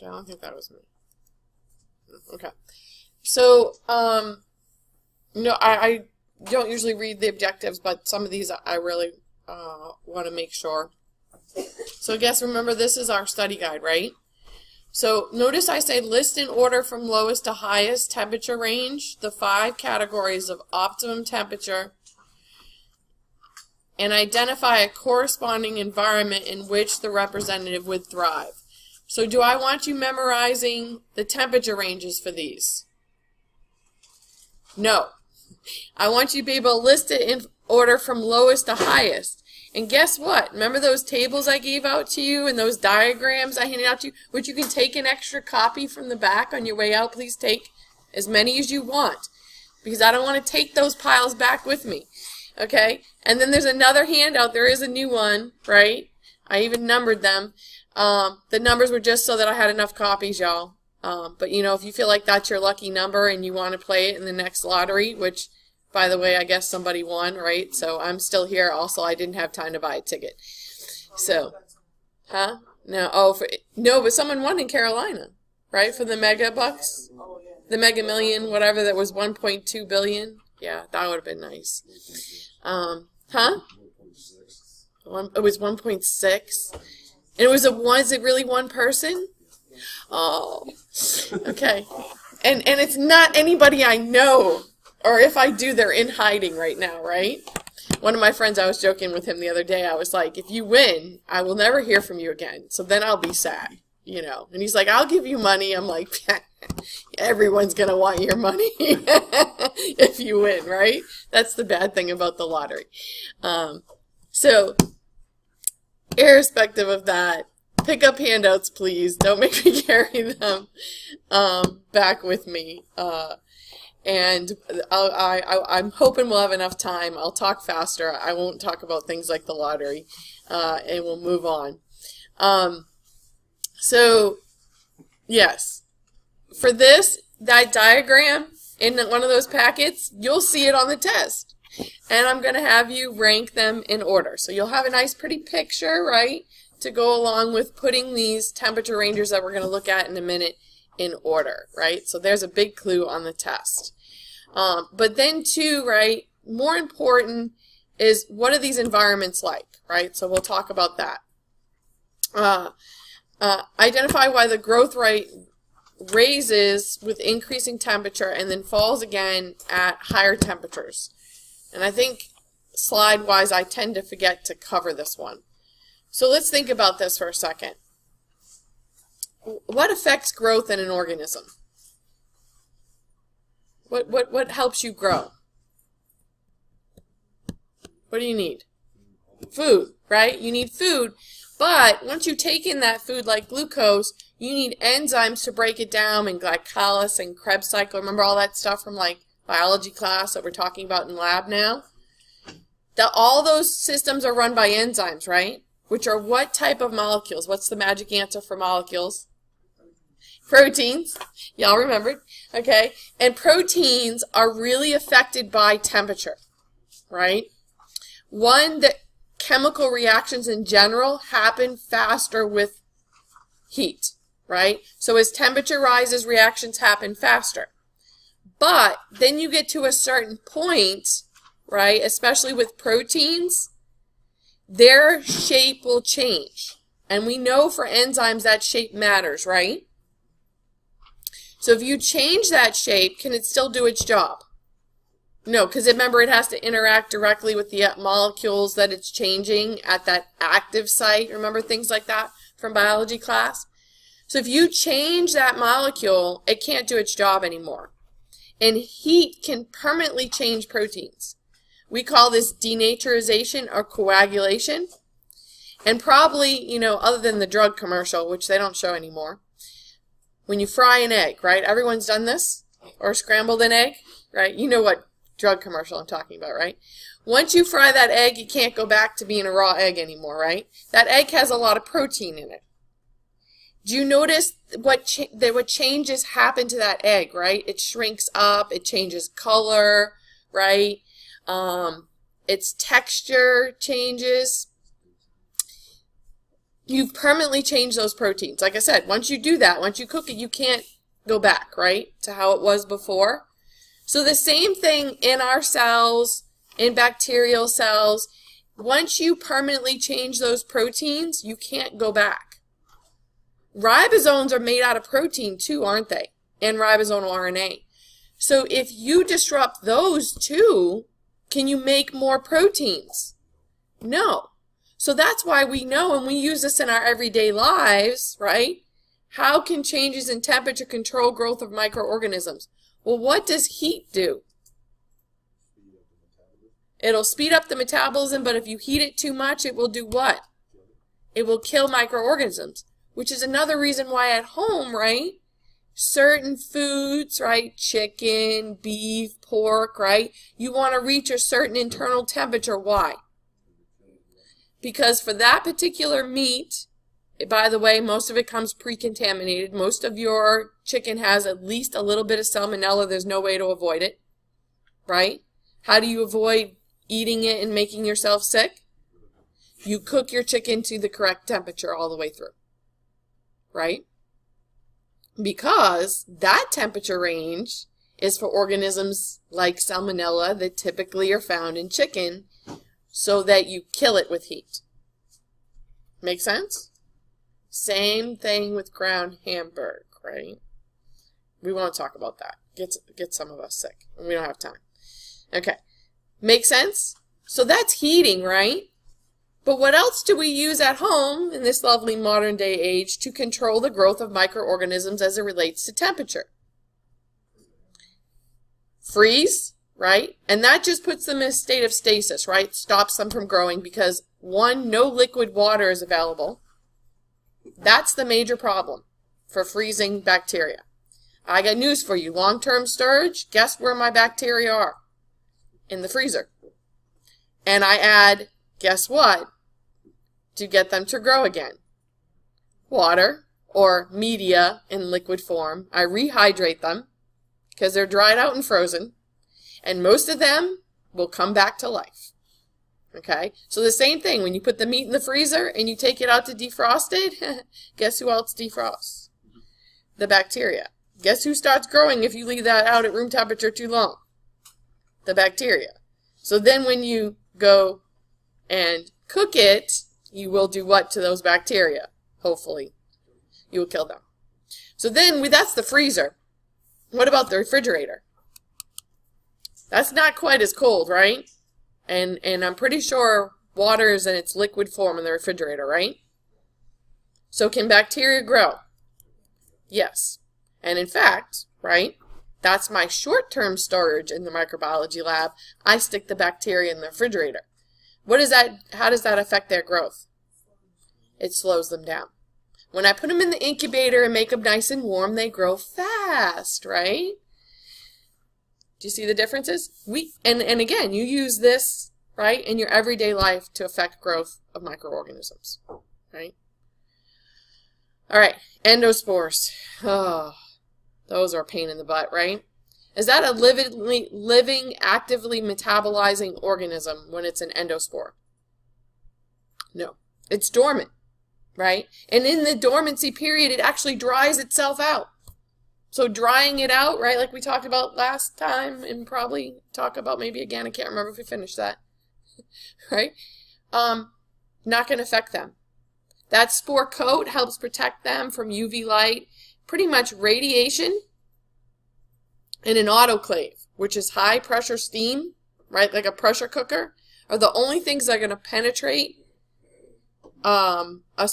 I don't think that was me. Okay. So, I don't usually read the objectives, but some of these I really want to make sure. So I guess remember this is our study guide, right? So notice I say list in order from lowest to highest temperature range, the 5 categories of optimum temperature, and identify a corresponding environment in which the representative would thrive. So do I want you memorizing the temperature ranges for these? No. I want you to be able to list it in order from lowest to highest. And guess what? Remember those tables I gave out to you and those diagrams I handed out to you, which you can take an extra copy from the back on your way out. Please take as many as you want, because I don't want to take those piles back with me. Okay? And then there's another handout. There is a new one, right? I even numbered them. The numbers were just so that I had enough copies, y'all. But, you know, if you feel like that's your lucky number and you want to play it in the next lottery, which, by the way, I guess somebody won, right? So I'm still here. Also, I didn't have time to buy a ticket. So, huh? No, no, but someone won in Carolina, right? For the mega bucks? The mega million, whatever, that was 1.2 billion. Yeah, that would have been nice. Huh? It was 1.6. And was it really one person? Oh, okay. And it's not anybody I know. Or if I do, they're in hiding right now, right? One of my friends, I was joking with him the other day. I was like, if you win, I will never hear from you again. So then I'll be sad, you know. And he's like, I'll give you money. I'm like, everyone's going to want your money if you win, right? That's the bad thing about the lottery. So, irrespective of that, pick up handouts, please. Don't make me carry them back with me. And I'm hoping we'll have enough time. I'll talk faster. I won't talk about things like the lottery, and we'll move on. So, yes, for this, that diagram in one of those packets, you'll see it on the test. And I'm going to have you rank them in order. So you'll have a nice pretty picture, right, to go along with putting these temperature ranges that we're going to look at in a minute in order, right? So there's a big clue on the test. But then too, right, more important is what are these environments like, right? So we'll talk about that. Identify why the growth rate raises with increasing temperature and then falls again at higher temperatures. And I think slide-wise I tend to forget to cover this one. So let's think about this for a second. What affects growth in an organism? What helps you grow? What do you need? Food, right? You need food, but once you take in that food like glucose, you need enzymes to break it down, and glycolysis and Krebs cycle. Remember all that stuff from like biology class that we're talking about in lab now? All those systems are run by enzymes, right? Which are what type of molecules? What's the magic answer for molecules? Proteins. Y'all remembered. Okay. And proteins are really affected by temperature, right? One, that chemical reactions in general happen faster with heat, right? So as temperature rises, reactions happen faster. But then you get to a certain point, right, especially with proteins, their shape will change. And we know for enzymes that shape matters, right? So if you change that shape, can it still do its job? No, because remember it has to interact directly with the molecules that it's changing at that active site. Remember things like that from biology class? So if you change that molecule, it can't do its job anymore. And heat can permanently change proteins. We call this denaturization or coagulation. And probably, you know, other than the drug commercial, which they don't show anymore, when you fry an egg, right? Everyone's done this? Or scrambled an egg, right? You know what drug commercial I'm talking about, right? Once you fry that egg, you can't go back to being a raw egg anymore, right? That egg has a lot of protein in it. Do you notice what changes happen to that egg, right? It shrinks up, it changes color, right? Its texture changes. you've permanently changed those proteins. Like I said, once you do that, once you cook it, you can't go back, right, to how it was before. So the same thing in our cells, in bacterial cells. Once you permanently change those proteins, you can't go back. Ribosomes are made out of protein too, aren't they? And ribosomal RNA. So if you disrupt those too, can you make more proteins? No. So that's why we know, and we use this in our everyday lives, right? How can changes in temperature control growth of microorganisms? Well, what does heat do? It'll speed up the metabolism, but if you heat it too much, it will do what? It will kill microorganisms, which is another reason why at home, right? Certain foods, right? Chicken, beef, pork, right? You want to reach a certain internal temperature. Why? Because for that particular meat, by the way, most of it comes pre-contaminated. Most of your chicken has at least a little bit of salmonella. There's no way to avoid it, right? How do you avoid eating it and making yourself sick? You cook your chicken to the correct temperature all the way through, right? Because that temperature range is for organisms like salmonella that typically are found in chicken, so that you kill it with heat. Make sense? Same thing with ground hamburger, right? We won't talk about that. Get some of us sick. We don't have time. Okay. Make sense? So that's heating, right? But what else do we use at home in this lovely modern day age to control the growth of microorganisms as it relates to temperature? Freeze, right? And that just puts them in a state of stasis, right? Stops them from growing because, one, no liquid water is available. That's the major problem for freezing bacteria. I got news for you. Long-term storage, guess where my bacteria are? In the freezer. And I add, guess what, to get them to grow again? Water or media in liquid form. I rehydrate them because they're dried out and frozen. And most of them will come back to life. Okay? So the same thing, when you put the meat in the freezer and you take it out to defrost it, guess who else defrosts? The bacteria. Guess who starts growing if you leave that out at room temperature too long? The bacteria. So then when you go and cook it, you will do what to those bacteria? Hopefully. You will kill them. So then, that's the freezer. What about the refrigerator? That's not quite as cold, right? And I'm pretty sure water is in its liquid form in the refrigerator, right? So can bacteria grow? Yes. And in fact, right, that's my short-term storage in the microbiology lab. I stick the bacteria in the refrigerator. How does that affect their growth? It slows them down. When I put them in the incubator and make them nice and warm, they grow fast, right? Do you see the differences? And again, you use this, right, in your everyday life to affect growth of microorganisms, right? All right, endospores. Oh, those are a pain in the butt, right? Is that a living, actively metabolizing organism when it's an endospore? No. It's dormant, right? And in the dormancy period, it actually dries itself out. So drying it out, right, like we talked about last time, and probably talk about maybe again, I can't remember if we finished that, right? Not going to affect them. That spore coat helps protect them from UV light, pretty much radiation, and an autoclave, which is high pressure steam, right, like a pressure cooker, are the only things that are going to penetrate a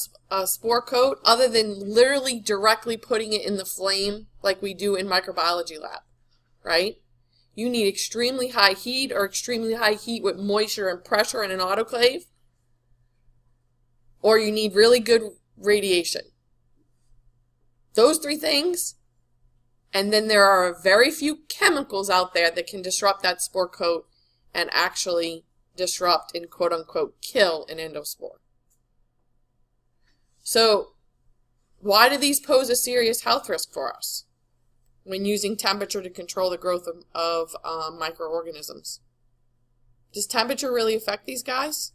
spore coat other than literally directly putting it in the flame like we do in microbiology lab, right? You need extremely high heat or extremely high heat with moisture and pressure in an autoclave, or you need really good radiation. Those three things, and then there are very few chemicals out there that can disrupt that spore coat and actually disrupt and quote-unquote kill an endospore. So, why do these pose a serious health risk for us when using temperature to control the growth of microorganisms? Does temperature really affect these guys?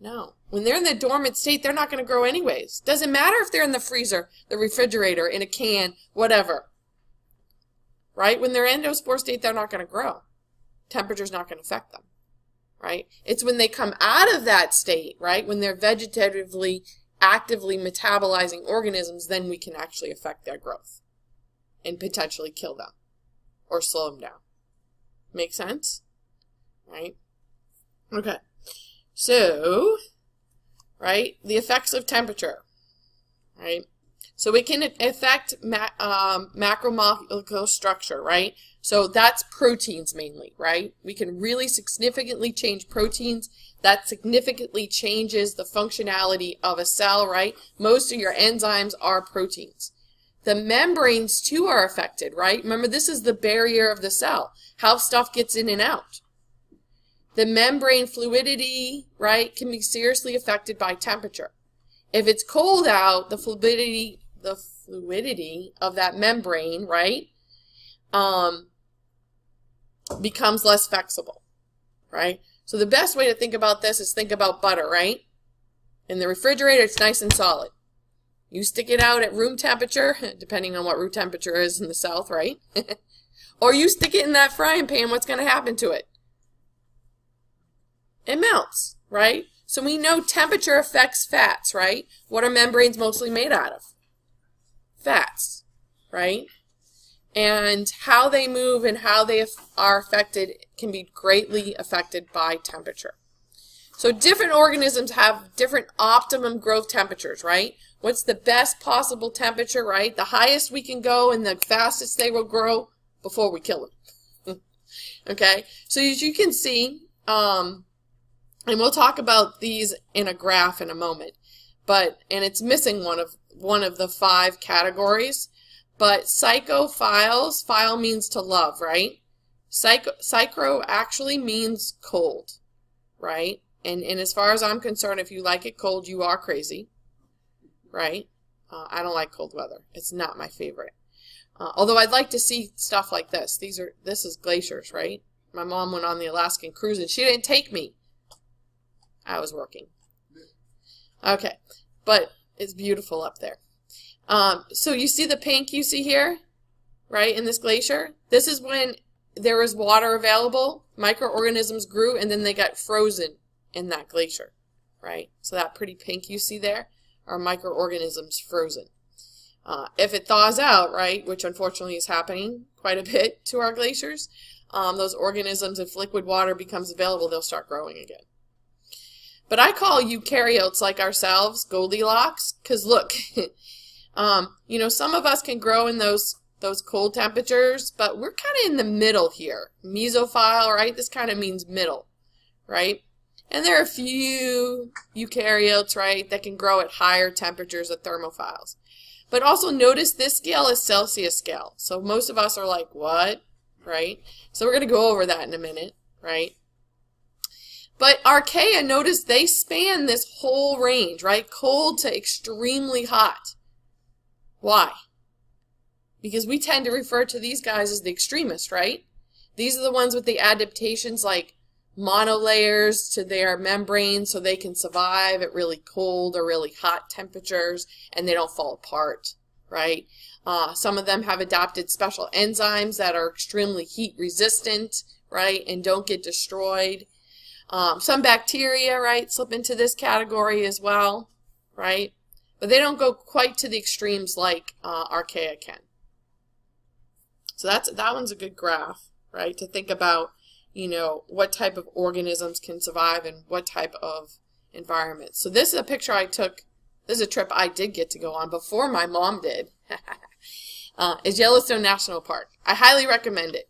No. When they're in the dormant state, they're not going to grow anyways. Doesn't matter if they're in the freezer, the refrigerator, in a can, whatever. Right? When they're in endospore state, they're not going to grow. Temperature's not going to affect them. Right? It's when they come out of that state, right, when they're vegetatively, actively metabolizing organisms, then we can actually affect their growth and potentially kill them or slow them down. Make sense? Right? Okay. So, right, the effects of temperature, right? So it can affect macromolecular structure, right? So that's proteins mainly, right? We can really significantly change proteins. That significantly changes the functionality of a cell, right? Most of your enzymes are proteins. The membranes too are affected, right? Remember, this is the barrier of the cell, how stuff gets in and out. The membrane fluidity, right, can be seriously affected by temperature. If it's cold out, the fluidity of that membrane, right, becomes less flexible, right? So the best way to think about this is think about butter, right? In the refrigerator, it's nice and solid. You stick it out at room temperature, depending on what room temperature is in the south, right? Or you stick it in that frying pan, what's going to happen to it? It melts, right? So we know temperature affects fats, right? What are membranes mostly made out of? Fats, right? And how they move and how they are affected can be greatly affected by temperature. So different organisms have different optimum growth temperatures, right? What's the best possible temperature, right? The highest we can go and the fastest they will grow before we kill them. Okay? So as you can see, and we'll talk about these in a graph in a moment, and it's missing one of the 5 categories. But psychophiles, phile means to love, right? Psychro actually means cold, right? And as far as I'm concerned, if you like it cold, you are crazy, right? I don't like cold weather. It's not my favorite. Although I'd like to see stuff like this. This is glaciers, right? My mom went on the Alaskan cruise and she didn't take me. I was working. Okay, but it's beautiful up there. So you see the pink you see here, right, in this glacier? This is when there was water available, microorganisms grew, and then they got frozen in that glacier, right? So that pretty pink you see there are microorganisms frozen. If it thaws out, right, which unfortunately is happening quite a bit to our glaciers, those organisms, if liquid water becomes available, they'll start growing again. But I call eukaryotes like ourselves Goldilocks, because look, you know, some of us can grow in those cold temperatures, but we're kind of in the middle here. Mesophile, right? This kind of means middle, right? And there are a few eukaryotes, right, that can grow at higher temperatures of thermophiles. But also notice this scale is Celsius scale. So most of us are like, what? Right? So we're going to go over that in a minute, right? But archaea, notice they span this whole range, right? Cold to extremely hot. Why? Because we tend to refer to these guys as the extremists, right? These are the ones with the adaptations like monolayers to their membranes so they can survive at really cold or really hot temperatures and they don't fall apart, right? Some of them have adopted special enzymes that are extremely heat resistant, right, and don't get destroyed. Some bacteria, right, slip into this category as well, right? But they don't go quite to the extremes like archaea can. So that one's a good graph, right, to think about, you know, what type of organisms can survive in what type of environment. So this is a picture I took. This is a trip I did get to go on before my mom did. It's Yellowstone National Park. I highly recommend it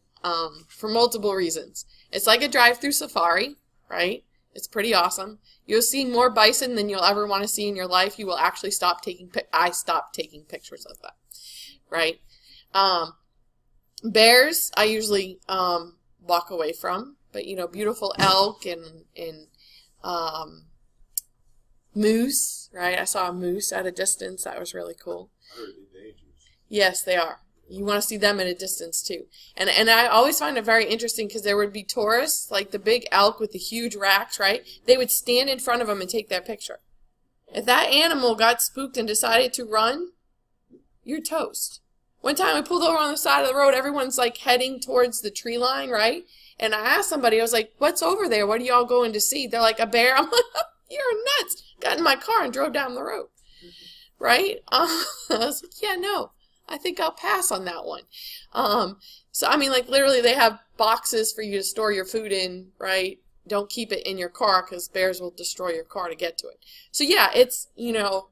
for multiple reasons. It's like a drive-through safari, right? It's pretty awesome. You'll see more bison than you'll ever want to see in your life. You will actually stop taking I stopped taking pictures of that, right? Bears, I usually walk away from, but you know, beautiful elk and moose, right? I saw a moose at a distance. That was really cool. Are they dangerous? Yes, they are. You want to see them at a distance too. And I always find it very interesting because there would be tourists, like the big elk with the huge racks, right? They would stand in front of them and take that picture. If that animal got spooked and decided to run, you're toast. One time I pulled over on the side of the road, everyone's like heading towards the tree line, right? And I asked somebody, I was like, what's over there? What are y'all going to see? They're like, a bear. I'm like, you're nuts. Got in my car and drove down the road, right? I was like, yeah, no. I think I'll pass on that one. So, I mean, like, literally they have boxes for you to store your food in, right? Don't keep it in your car because bears will destroy your car to get to it. So, yeah, it's, you know,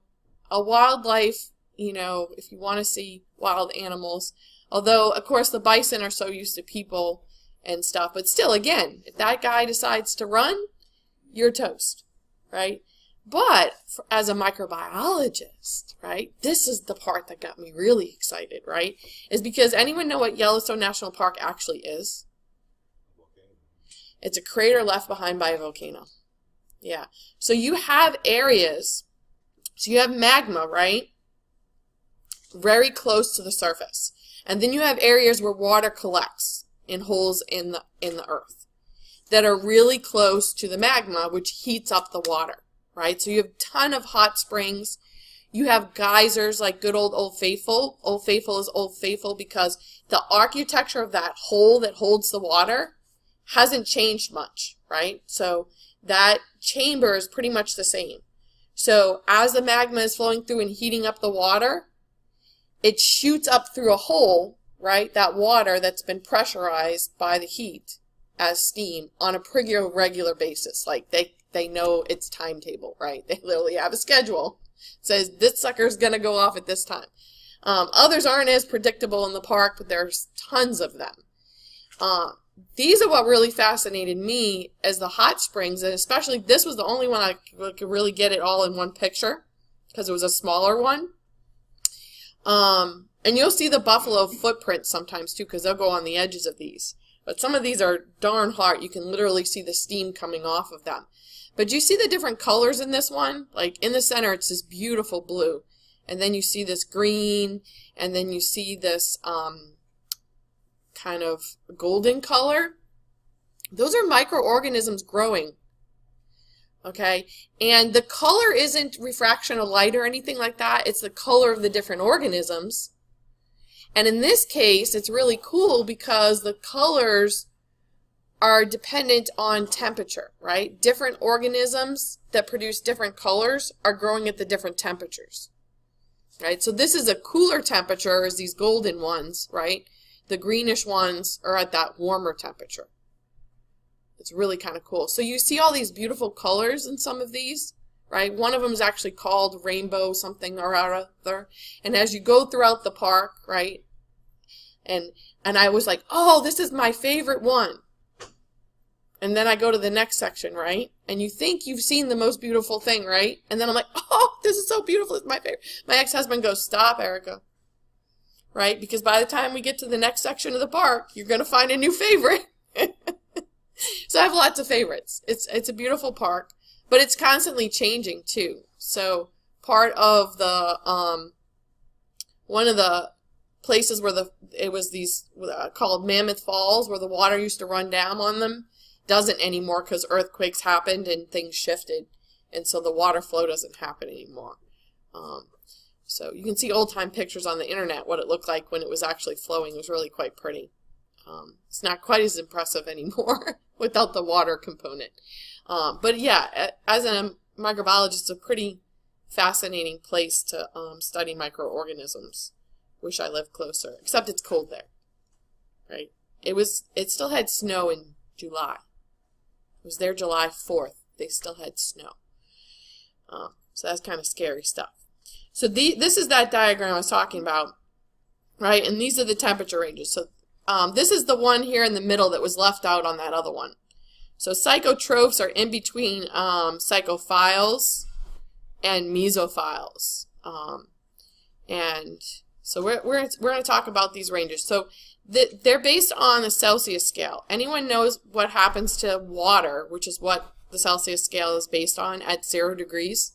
a wildlife, you know, if you want to see wild animals. Although, of course, the bison are so used to people and stuff. But still, again, if that guy decides to run, you're toast, right? But as a microbiologist, right, this is the part that got me really excited, right, is because anyone know what Yellowstone National Park actually is? It's a crater left behind by a volcano. Yeah. So you have areas, so you have magma, right, very close to the surface. And then you have areas where water collects in holes in the earth that are really close to the magma, which heats up the water. Right? So you have a ton of hot springs. You have geysers like good Old Faithful. Old Faithful is Old Faithful because the architecture of that hole that holds the water hasn't changed much, right? So that chamber is pretty much the same. So as the magma is flowing through and heating up the water, it shoots up through a hole, right? That water that's been pressurized by the heat as steam on a pretty regular basis. Like they know its timetable, right? They literally have a schedule. It says this sucker's going to go off at this time. Others aren't as predictable in the park, but there's tons of them. These are what really fascinated me as the hot springs, and especially this was the only one I could really get it all in one picture because it was a smaller one. And you'll see the buffalo footprints sometimes too because they'll go on the edges of these. But some of these are darn hard. You can literally see the steam coming off of them. But do you see the different colors in this one? Like in the center, it's this beautiful blue. And then you see this green. And then you see this kind of golden color. Those are microorganisms growing. Okay? And the color isn't refraction of light or anything like that. It's the color of the different organisms. And in this case, it's really cool because the colors are dependent on temperature, right? Different organisms that produce different colors are growing at the different temperatures, right? So this is a cooler temperature as these golden ones, right? The greenish ones are at that warmer temperature. It's really kind of cool. So you see all these beautiful colors in some of these, right? One of them is actually called rainbow something or other. And as you go throughout the park, right? And I was like, oh, this is my favorite one. And then I go to the next section, right? And you think you've seen the most beautiful thing, right? And then I'm like, oh, this is so beautiful. It's my favorite. My ex-husband goes, stop, Erica. Right? Because by the time we get to the next section of the park, you're going to find a new favorite. So I have lots of favorites. It's a beautiful park, but it's constantly changing too. So part of the, one of the places where it was these called Mammoth Falls, where the water used to run down on them, doesn't anymore because earthquakes happened and things shifted, and so the water flow doesn't happen anymore. So you can see old-time pictures on the internet what it looked like when it was actually flowing. It was really quite pretty. It's not quite as impressive anymore without the water component. But yeah, as a microbiologist, it's a pretty fascinating place to study microorganisms. Wish I lived closer, except it's cold there, right? It still had snow in July. It was there July 4th. They still had snow. So that's kind of scary stuff. So this is that diagram I was talking about, right? And these are the temperature ranges. So this is the one here in the middle that was left out on that other one. So psychotrophs are in between psychophiles and mesophiles. And so we're going to talk about these ranges. So they're based on the Celsius scale. Anyone knows what happens to water, which is what the Celsius scale is based on, at 0 degrees?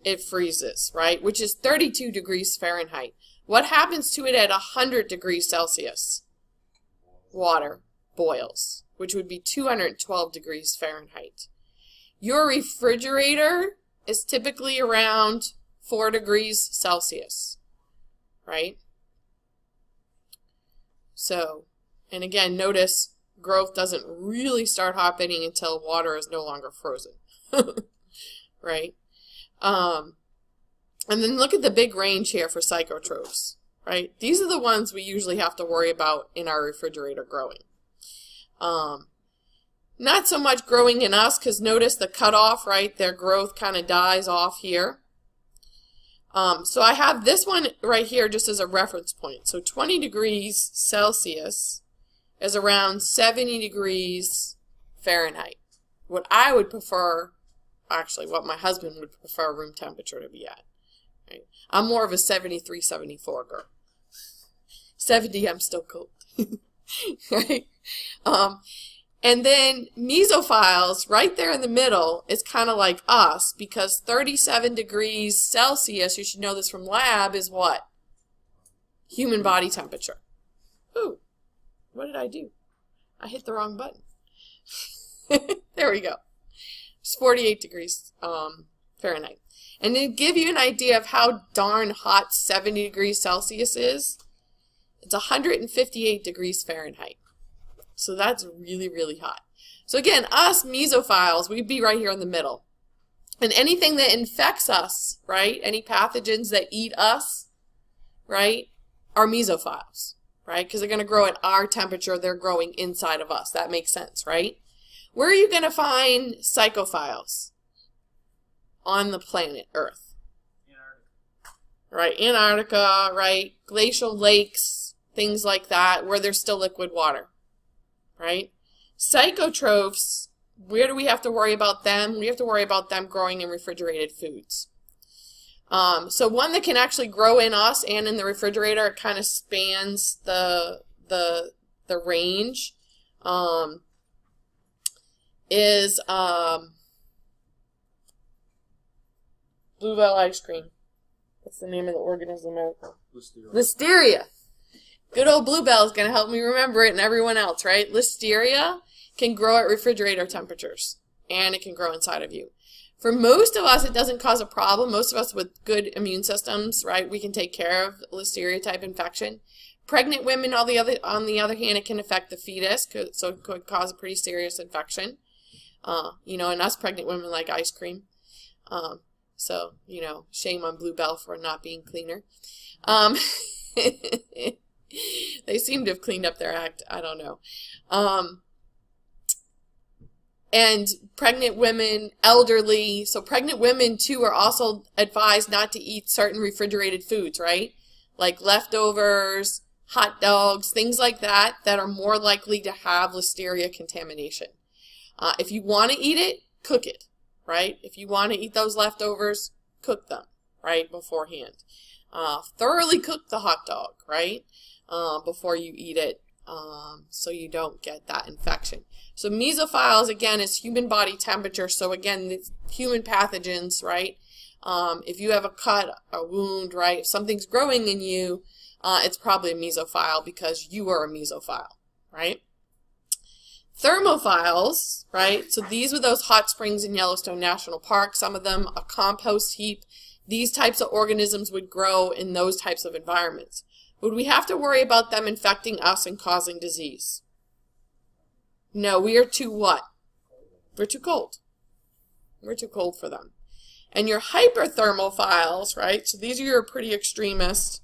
It freezes, right? Which is 32 degrees Fahrenheit. What happens to it at 100 degrees Celsius? Water boils, which would be 212 degrees Fahrenheit. Your refrigerator is typically around 4 degrees Celsius, right? So, and again, notice growth doesn't really start happening until water is no longer frozen, right? And then look at the big range here for psychotrophs, right? These are the ones we usually have to worry about in our refrigerator growing. Not so much growing in us, because notice the cutoff, right? Their growth kind of dies off here. So I have this one right here just as a reference point. So 20 degrees Celsius is around 70 degrees Fahrenheit. What I would prefer, actually what my husband would prefer room temperature to be at. Right? I'm more of a 73, 74 girl. 70, I'm still cold. Right? And then mesophiles, right there in the middle, is kind of like us, because 37 degrees Celsius, you should know this from lab, is what? Human body temperature. Ooh, what did I do? I hit the wrong button. There we go. It's 48 degrees Fahrenheit. And to give you an idea of how darn hot 70 degrees Celsius is, it's 158 degrees Fahrenheit. So that's really, really hot. So again, us mesophiles, we'd be right here in the middle. And anything that infects us, right, any pathogens that eat us, right, are mesophiles, right, because they're going to grow at our temperature. They're growing inside of us. That makes sense, right? Where are you going to find psychophiles on the planet Earth? Right, Antarctica, right, glacial lakes, things like that, where there's still liquid water. Right? Psychotrophs, where do we have to worry about them? We have to worry about them growing in refrigerated foods. So one that can actually grow in us and in the refrigerator, it kind of spans the range, is bluebell ice cream. What's the name of the organism? Listeria. Good old Bluebell is going to help me remember it and everyone else, right? Listeria can grow at refrigerator temperatures, and it can grow inside of you. For most of us, it doesn't cause a problem. Most of us with good immune systems, right, we can take care of Listeria-type infection. Pregnant women, on the other hand, it can affect the fetus, so it could cause a pretty serious infection. You know, and us pregnant women like ice cream. So, you know, shame on Bluebell for not being cleaner. They seem to have cleaned up their act. I don't know. And pregnant women, elderly. So pregnant women, too, are also advised not to eat certain refrigerated foods, right? Like leftovers, hot dogs, things like that, that are more likely to have Listeria contamination. If you want to eat it, cook it, right? If you want to eat those leftovers, cook them, right, beforehand. Thoroughly cook the hot dog, right? Before you eat it, so you don't get that infection. So mesophiles, again, is human body temperature. So again, it's human pathogens, right? If you have a cut, a wound, right? If something's growing in you, it's probably a mesophile because you are a mesophile, right? Thermophiles, right? So these were those hot springs in Yellowstone National Park. Some of them a compost heap. These types of organisms would grow in those types of environments. Would we have to worry about them infecting us and causing disease? No, we are too what? We're too cold. We're too cold for them. And your hyperthermophiles, right? So these are your pretty extremists.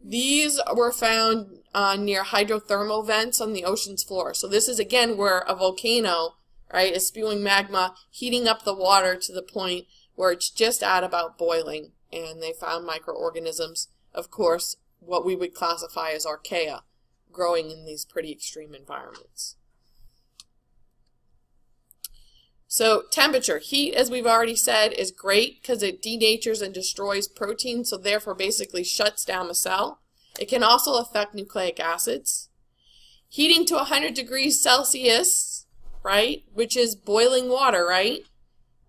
These were found near hydrothermal vents on the ocean's floor. So this is, again, where a volcano, right, is spewing magma, heating up the water to the point where it's just at about boiling. And they found microorganisms, of course, what we would classify as archaea, growing in these pretty extreme environments. So temperature, heat, as we've already said, is great because it denatures and destroys protein, so therefore basically shuts down a cell. It can also affect nucleic acids. Heating to 100 degrees Celsius, right, which is boiling water, right,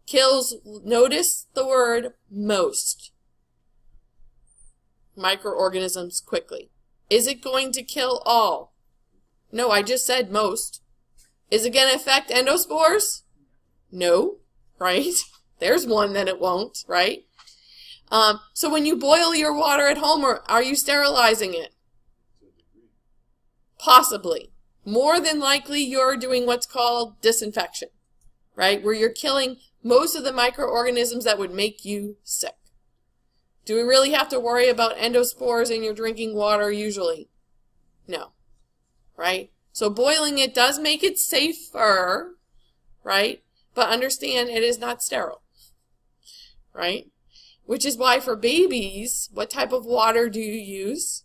kills, notice the word most. microorganisms quickly. Is it going to kill all? No, I just said most. Is it going to affect endospores? No, right? There's one that it won't, right? So when you boil your water at home, are you sterilizing it? Possibly. More than likely, you're doing what's called disinfection, right? Where you're killing most of the microorganisms that would make you sick. Do we really have to worry about endospores in your drinking water usually? No, right? So boiling it does make it safer, right? But understand it is not sterile, right? Which is why for babies, what type of water do you use?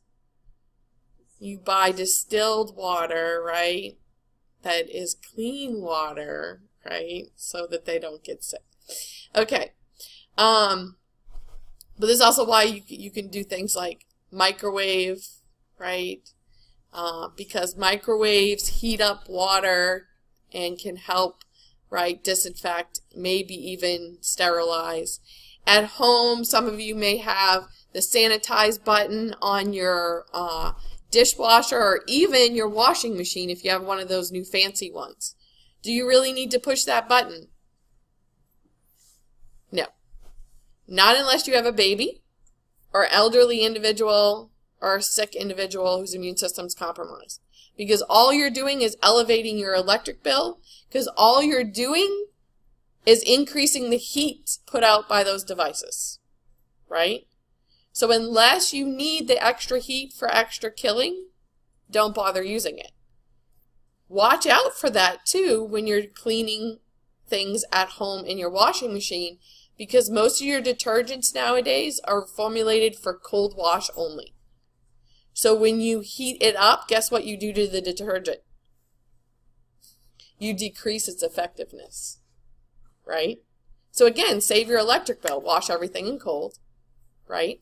You buy distilled water, right? That is clean water, right? So that they don't get sick. Okay. But this is also why you can do things like microwave, right? Because microwaves heat up water and can help, right, disinfect, maybe even sterilize. At home, some of you may have the sanitize button on your dishwasher or even your washing machine if you have one of those new fancy ones. Do you really need to push that button? No. Not unless you have a baby or elderly individual or a sick individual whose immune system's compromised. Because all you're doing is elevating your electric bill, because all you're doing is increasing the heat put out by those devices, right? So unless you need the extra heat for extra killing, don't bother using it. Watch out for that too when you're cleaning things at home in your washing machine, because most of your detergents nowadays are formulated for cold wash only. So when you heat it up, guess what you do to the detergent? You decrease its effectiveness, right? So again, save your electric bill. Wash everything in cold, right?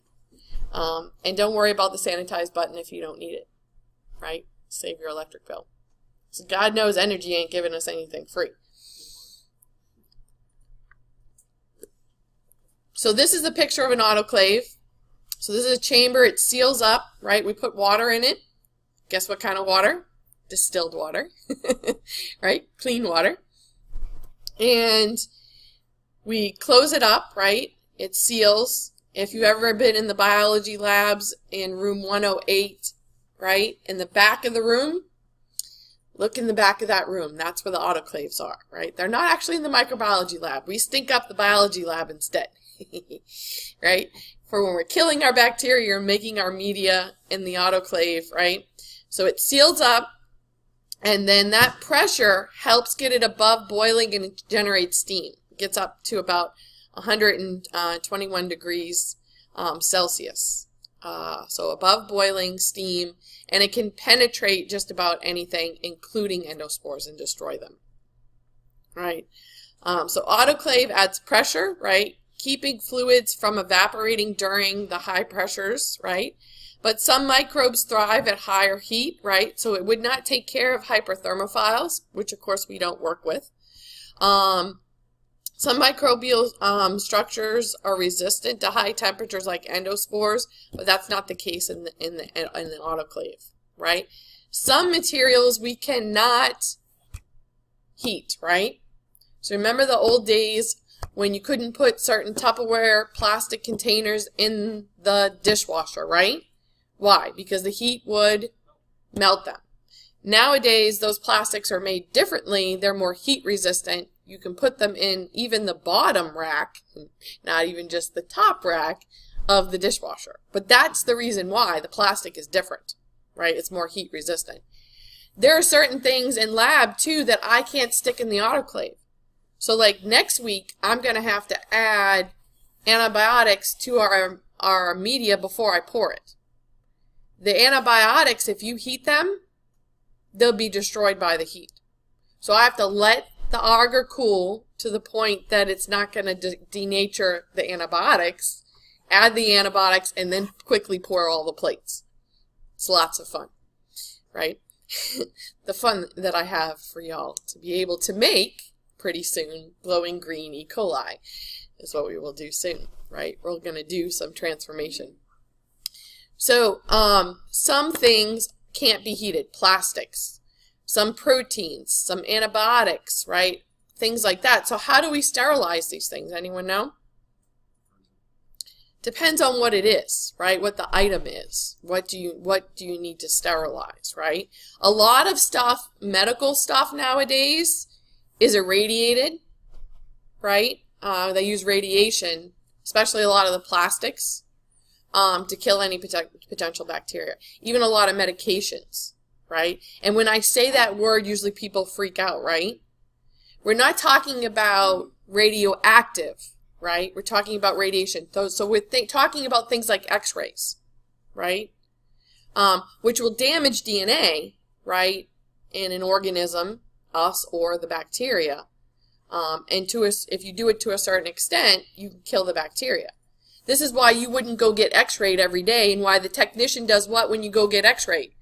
And don't worry about the sanitize button if you don't need it, right? Save your electric bill. So God knows energy ain't giving us anything free. So this is a picture of an autoclave. So this is a chamber. It seals up, right? We put water in it. Guess what kind of water? Distilled water, right? Clean water. And we close it up, right? It seals. If you've ever been in the biology labs in room 108, right? In the back of the room, look in the back of that room. That's where the autoclaves are, right? They're not actually in the microbiology lab. We stink up the biology lab instead, right? For when we're killing our bacteria or making our media in the autoclave, right? So it seals up, and then that pressure helps get it above boiling and it generates steam. It gets up to about 121 degrees Celsius. So above boiling steam, and it can penetrate just about anything, including endospores, and destroy them. Right? So autoclave adds pressure, right? Keeping fluids from evaporating during the high pressures, right? But some microbes thrive at higher heat, right? So it would not take care of hyperthermophiles, which of course we don't work with. Some microbial structures are resistant to high temperatures like endospores, but that's not the case in the autoclave, right? Some materials we cannot heat, right? So remember the old days when you couldn't put certain Tupperware plastic containers in the dishwasher, right? Why? Because the heat would melt them. Nowadays, those plastics are made differently. They're more heat resistant. You can put them in even the bottom rack, not even just the top rack of the dishwasher. But that's the reason why the plastic is different, right? It's more heat resistant. There are certain things in lab, too, that I can't stick in the autoclave. So like next week, I'm going to have to add antibiotics to our media before I pour it. The antibiotics, if you heat them, they'll be destroyed by the heat. So I have to let the agar cool to the point that it's not going to denature the antibiotics, add the antibiotics, and then quickly pour all the plates. It's lots of fun, right? The fun that I have for y'all to be able to make pretty soon, glowing green E. coli is what we will do soon, right? We're going to do some transformation. So some things can't be heated, plastics, some proteins, some antibiotics, right? Things like that. So how do we sterilize these things? Anyone know? Depends on what it is, right? What the item is. What do you need to sterilize, right? A lot of stuff, medical stuff nowadays, is irradiated, right? They use radiation, especially a lot of the plastics, to kill any potential bacteria. Even a lot of medications, right? And when I say that word, usually people freak out, right? We're not talking about radioactive, right? We're talking about radiation. So we're talking about things like x-rays, right? Which will damage DNA, right, in an organism, us or the bacteria. And if you do it to a certain extent, you can kill the bacteria. This is why you wouldn't go get x-rayed every day, and why the technician does what when you go get x-rayed?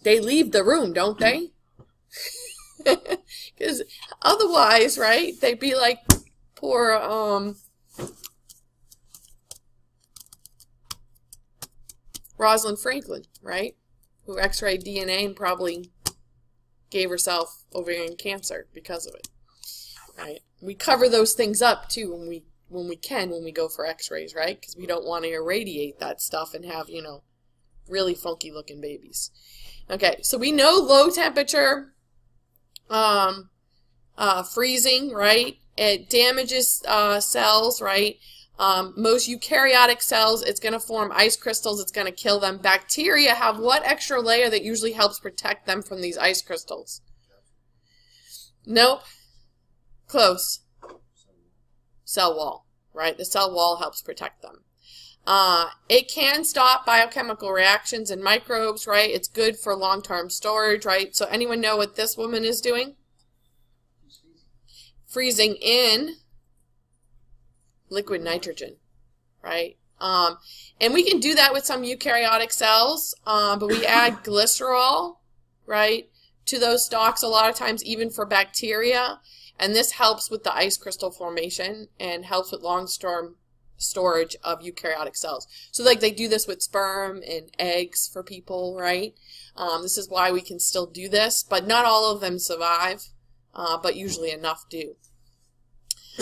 They leave the room, don't they? Because otherwise, right, they'd be like poor Rosalind Franklin, right, who x-rayed DNA and probably gave herself ovarian cancer because of it, right? We cover those things up too when we go for x-rays, right? Because we don't want to irradiate that stuff and have, you know, really funky looking babies. Okay, so we know low temperature freezing, right? It damages cells, right? Most eukaryotic cells, it's going to form ice crystals. It's going to kill them. Bacteria have what extra layer that usually helps protect them from these ice crystals? Nope. Close. Cell wall, right? The cell wall helps protect them. It can stop biochemical reactions in microbes, right? It's good for long-term storage, right? So anyone know what this woman is doing? Freezing in liquid nitrogen, right? And we can do that with some eukaryotic cells, but we add glycerol, right, to those stalks a lot of times, even for bacteria. And this helps with the ice crystal formation and helps with long-term storage of eukaryotic cells. So like they do this with sperm and eggs for people, right? This is why we can still do this, but not all of them survive, but usually enough do.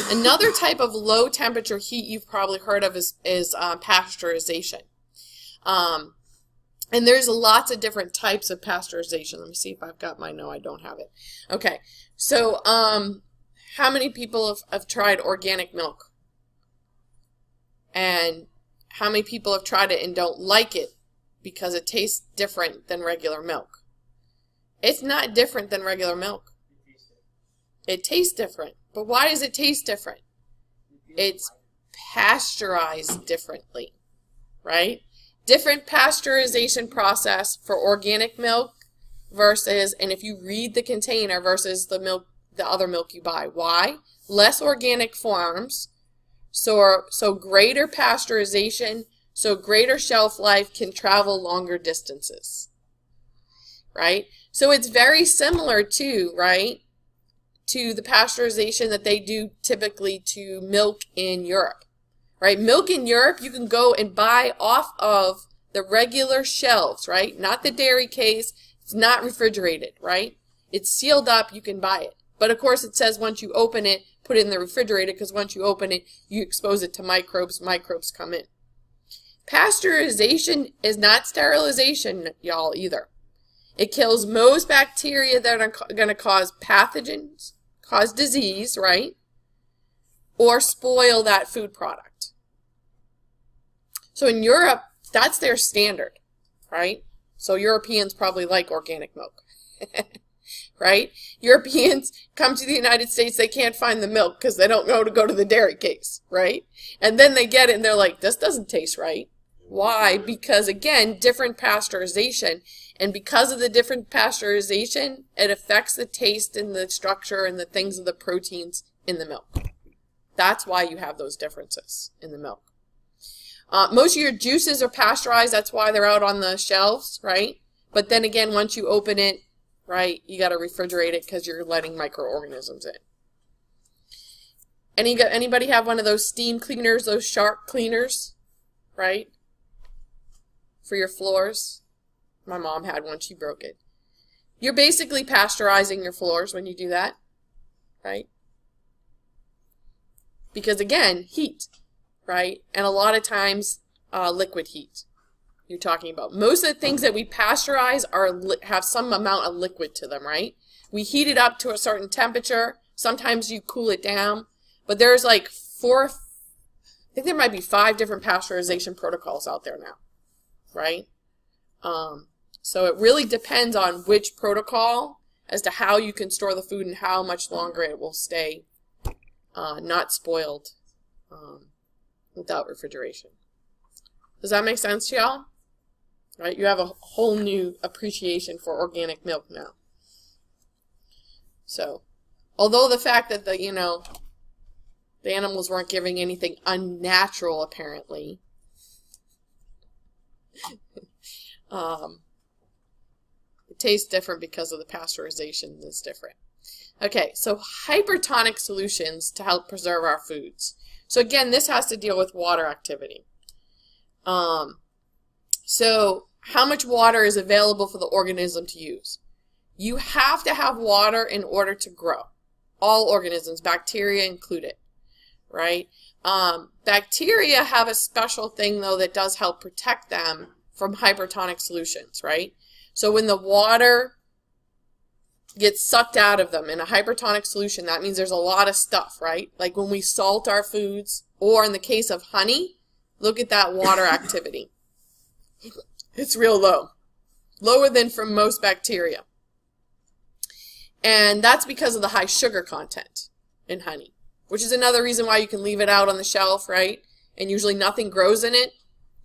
Another type of low temperature heat you've probably heard of is pasteurization. And there's lots of different types of pasteurization. Let me see if I've got mine. No, I don't have it. Okay, so how many people have tried organic milk? And how many people have tried it and don't like it because it tastes different than regular milk? It's not different than regular milk. It tastes different. But why does it taste different? It's pasteurized differently, right? Different pasteurization process for organic milk versus, and if you read the container, versus the milk, the other milk you buy. Why? Less organic farms, so greater pasteurization, so greater shelf life, can travel longer distances, right? So it's very similar to, right, to the pasteurization that they do typically to milk in Europe, right? Milk in Europe, you can go and buy off of the regular shelves, right? Not the dairy case. It's not refrigerated, right? It's sealed up. You can buy it. But of course it says once you open it, put it in the refrigerator, because once you open it, you expose it to microbes. Microbes come in. Pasteurization is not sterilization, y'all, either. It kills most bacteria that are going to cause pathogens, cause disease, right? Or spoil that food product. So in Europe, that's their standard, right? So Europeans probably like organic milk, right? Europeans come to the United States, they can't find the milk because they don't know to go to the dairy case, right? And then they get it and they're like, this doesn't taste right. Why? Because again, different pasteurization. And because of the different pasteurization, it affects the taste and the structure and the things of the proteins in the milk. That's why you have those differences in the milk. Most of your juices are pasteurized. That's why they're out on the shelves, right? But then again, once you open it, right, you got to refrigerate it because you're letting microorganisms in. Anybody have one of those steam cleaners, those shark cleaners, right? for your floors. My mom had one, she broke it. You're basically pasteurizing your floors when you do that, right? Because again, heat, right? And a lot of times, liquid heat you're talking about. Most of the things that we pasteurize have some amount of liquid to them, right? We heat it up to a certain temperature. Sometimes you cool it down. But there's like I think there might be 5 different pasteurization protocols out there now, right? So it really depends on which protocol as to how you can store the food and how much longer it will stay not spoiled without refrigeration. Does that make sense to y'all? Right? You have a whole new appreciation for organic milk now. So, although the fact that the animals weren't giving anything unnatural, apparently, it tastes different because of the pasteurization is different. Okay, so hypertonic solutions to help preserve our foods. So again, this has to deal with water activity. So how much water is available for the organism to use? You have to have water in order to grow. All organisms, bacteria included, right? Bacteria have a special thing, though, that does help protect them from hypertonic solutions, right? So when the water gets sucked out of them in a hypertonic solution, that means there's a lot of stuff, right? Like when we salt our foods, or in the case of honey, look at that water activity. It's real low. Lower than from most bacteria. And that's because of the high sugar content in honey, which is another reason why you can leave it out on the shelf, right? And usually nothing grows in it.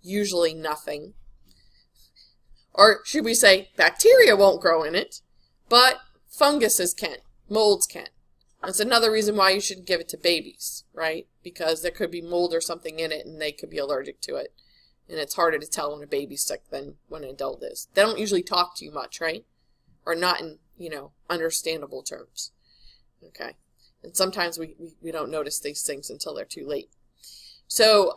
Usually nothing. Or should we say bacteria won't grow in it, but funguses can, molds can. That's another reason why you should give it to babies, right? Because there could be mold or something in it and they could be allergic to it. And it's harder to tell when a baby's sick than when an adult is. They don't usually talk to you much, right? Or not in, understandable terms. Okay? And sometimes we don't notice these things until they're too late. So,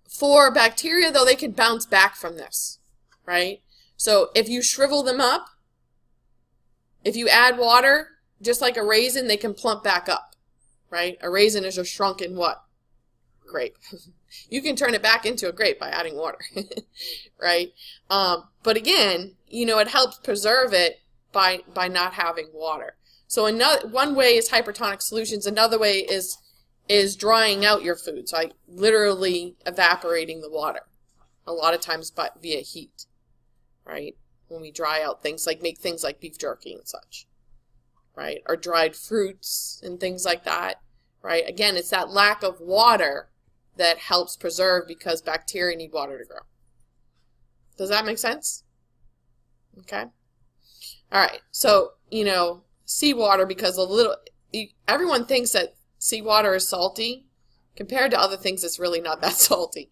for bacteria, though, they can bounce back from this, right? So if you shrivel them up, if you add water, just like a raisin, they can plump back up, right? A raisin is a shrunken what? Grape. You can turn it back into a grape by adding water, right? But again, it helps preserve it by not having water. So one way is hypertonic solutions. Another way is drying out your food. So literally evaporating the water. A lot of times via heat, right? When we dry out things, make things like beef jerky and such, right? Or dried fruits and things like that, right? Again, it's that lack of water that helps preserve because bacteria need water to grow. Does that make sense? Okay. All right. So, seawater, because everyone thinks that seawater is salty. Compared to other things, it's really not that salty.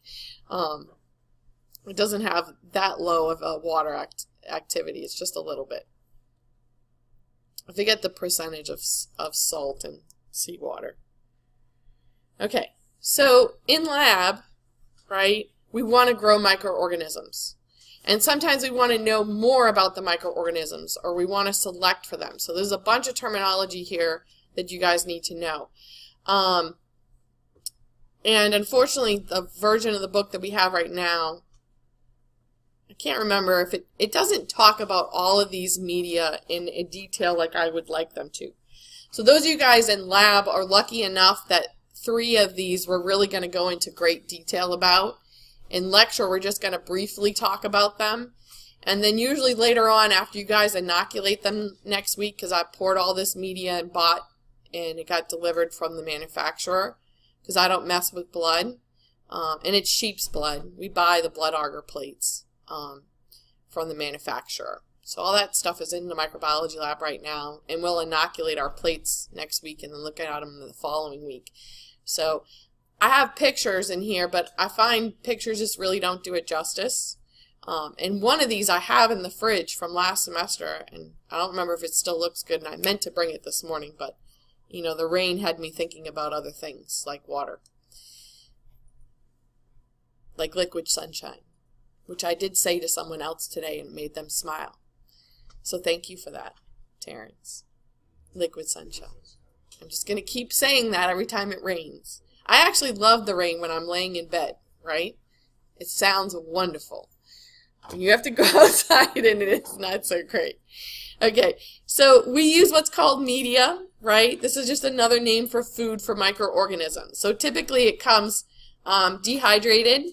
It doesn't have that low of a water activity. It's just a little bit. I forget the percentage of salt in seawater. Okay. So in lab, right, we want to grow microorganisms. And sometimes we want to know more about the microorganisms, or we want to select for them. So there's a bunch of terminology here that you guys need to know. And unfortunately, the version of the book that we have right now, I can't remember if it doesn't talk about all of these media in detail like I would like them to. So those of you guys in lab are lucky enough that 3 of these we're really going to go into great detail about. In lecture, we're just going to briefly talk about them. And then usually later on, after you guys inoculate them next week, because I poured all this media and bought, and it got delivered from the manufacturer, because I don't mess with blood. And it's sheep's blood. We buy the blood agar plates from the manufacturer. So all that stuff is in the microbiology lab right now, and we'll inoculate our plates next week and then look at them the following week. So I have pictures in here, but I find pictures just really don't do it justice. And one of these I have in the fridge from last semester, and I don't remember if it still looks good, and I meant to bring it this morning, but the rain had me thinking about other things like water. Like liquid sunshine. which I did say to someone else today and made them smile. So thank you for that, Terrence. Liquid sunshine. I'm just going to keep saying that every time it rains. I actually love the rain when I'm laying in bed, right? It sounds wonderful. You have to go outside and it's not so great. Okay, so we use what's called media, right? This is just another name for food for microorganisms. So typically it comes dehydrated.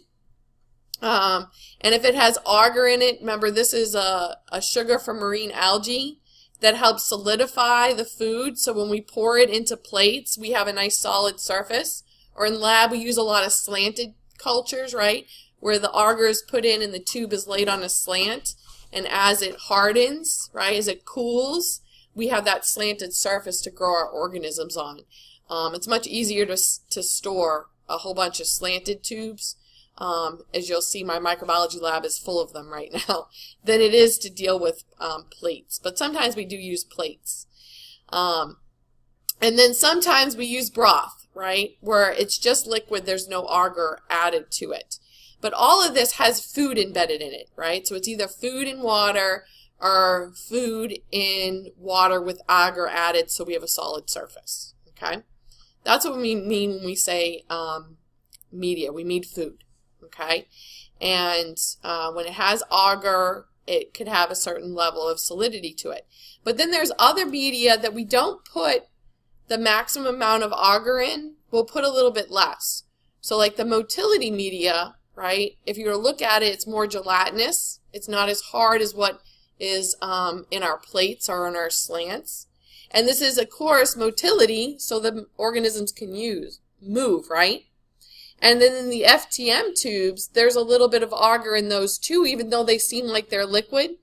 And if it has agar in it, remember this is a sugar from marine algae that helps solidify the food. So when we pour it into plates, we have a nice solid surface. Or in lab, we use a lot of slanted cultures, right? Where the agar is put in and the tube is laid on a slant. And as it hardens, right, as it cools, we have that slanted surface to grow our organisms on. It's much easier to store a whole bunch of slanted tubes, as you'll see my microbiology lab is full of them right now, than it is to deal with plates. But sometimes we do use plates. And then sometimes we use broth, right, where it's just liquid, there's no agar added to it. But all of this has food embedded in it, right? So it's either food in water or food in water with agar added so we have a solid surface, okay? That's what we mean when we say media. We mean food, okay? And when it has agar, it could have a certain level of solidity to it. But then there's other media that we don't put the maximum amount of agar in. We'll put a little bit less. So like the motility media, right? If you were to look at it, it's more gelatinous. It's not as hard as what is in our plates or in our slants. And this is, of course, motility, so the organisms can move, right? And then in the FTM tubes, there's a little bit of agar in those too, even though they seem like they're liquid.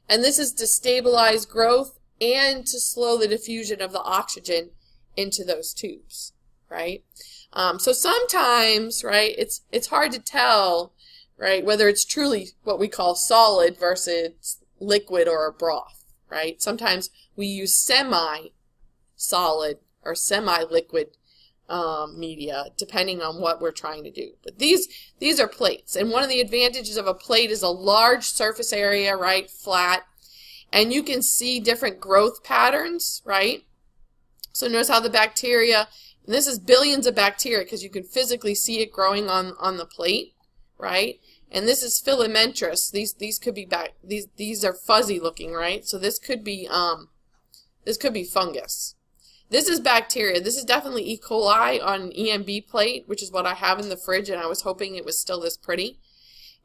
And this is to stabilize growth and to slow the diffusion of the oxygen into those tubes, right? So sometimes, right, it's hard to tell, right, whether it's truly what we call solid versus liquid or a broth, right? Sometimes we use semi-solid or semi-liquid media, depending on what we're trying to do. But these are plates, and one of the advantages of a plate is a large surface area, right, flat, and you can see different growth patterns, right? So notice how the bacteria, and this is billions of bacteria because you can physically see it growing on the plate, right? And this is filamentous. These could be these are fuzzy looking, right? So this could be fungus. This is bacteria. This is definitely E. coli on an EMB plate, which is what I have in the fridge, and I was hoping it was still this pretty.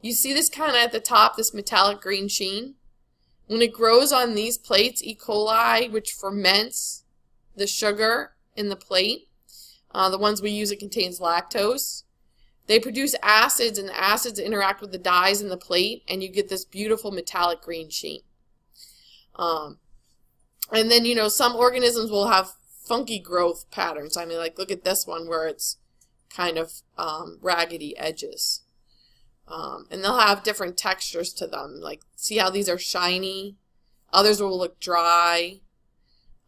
You see this kind of at the top, this metallic green sheen? When it grows on these plates, E. coli, which ferments the sugar in the plate, the ones we use, it contains lactose. They produce acids, and the acids interact with the dyes in the plate, and you get this beautiful metallic green sheen. And then, you know, some organisms will have funky growth patterns. I mean, like, look at this one where it's kind of raggedy edges. And they'll have different textures to them. Like, see how these are shiny? Others will look dry.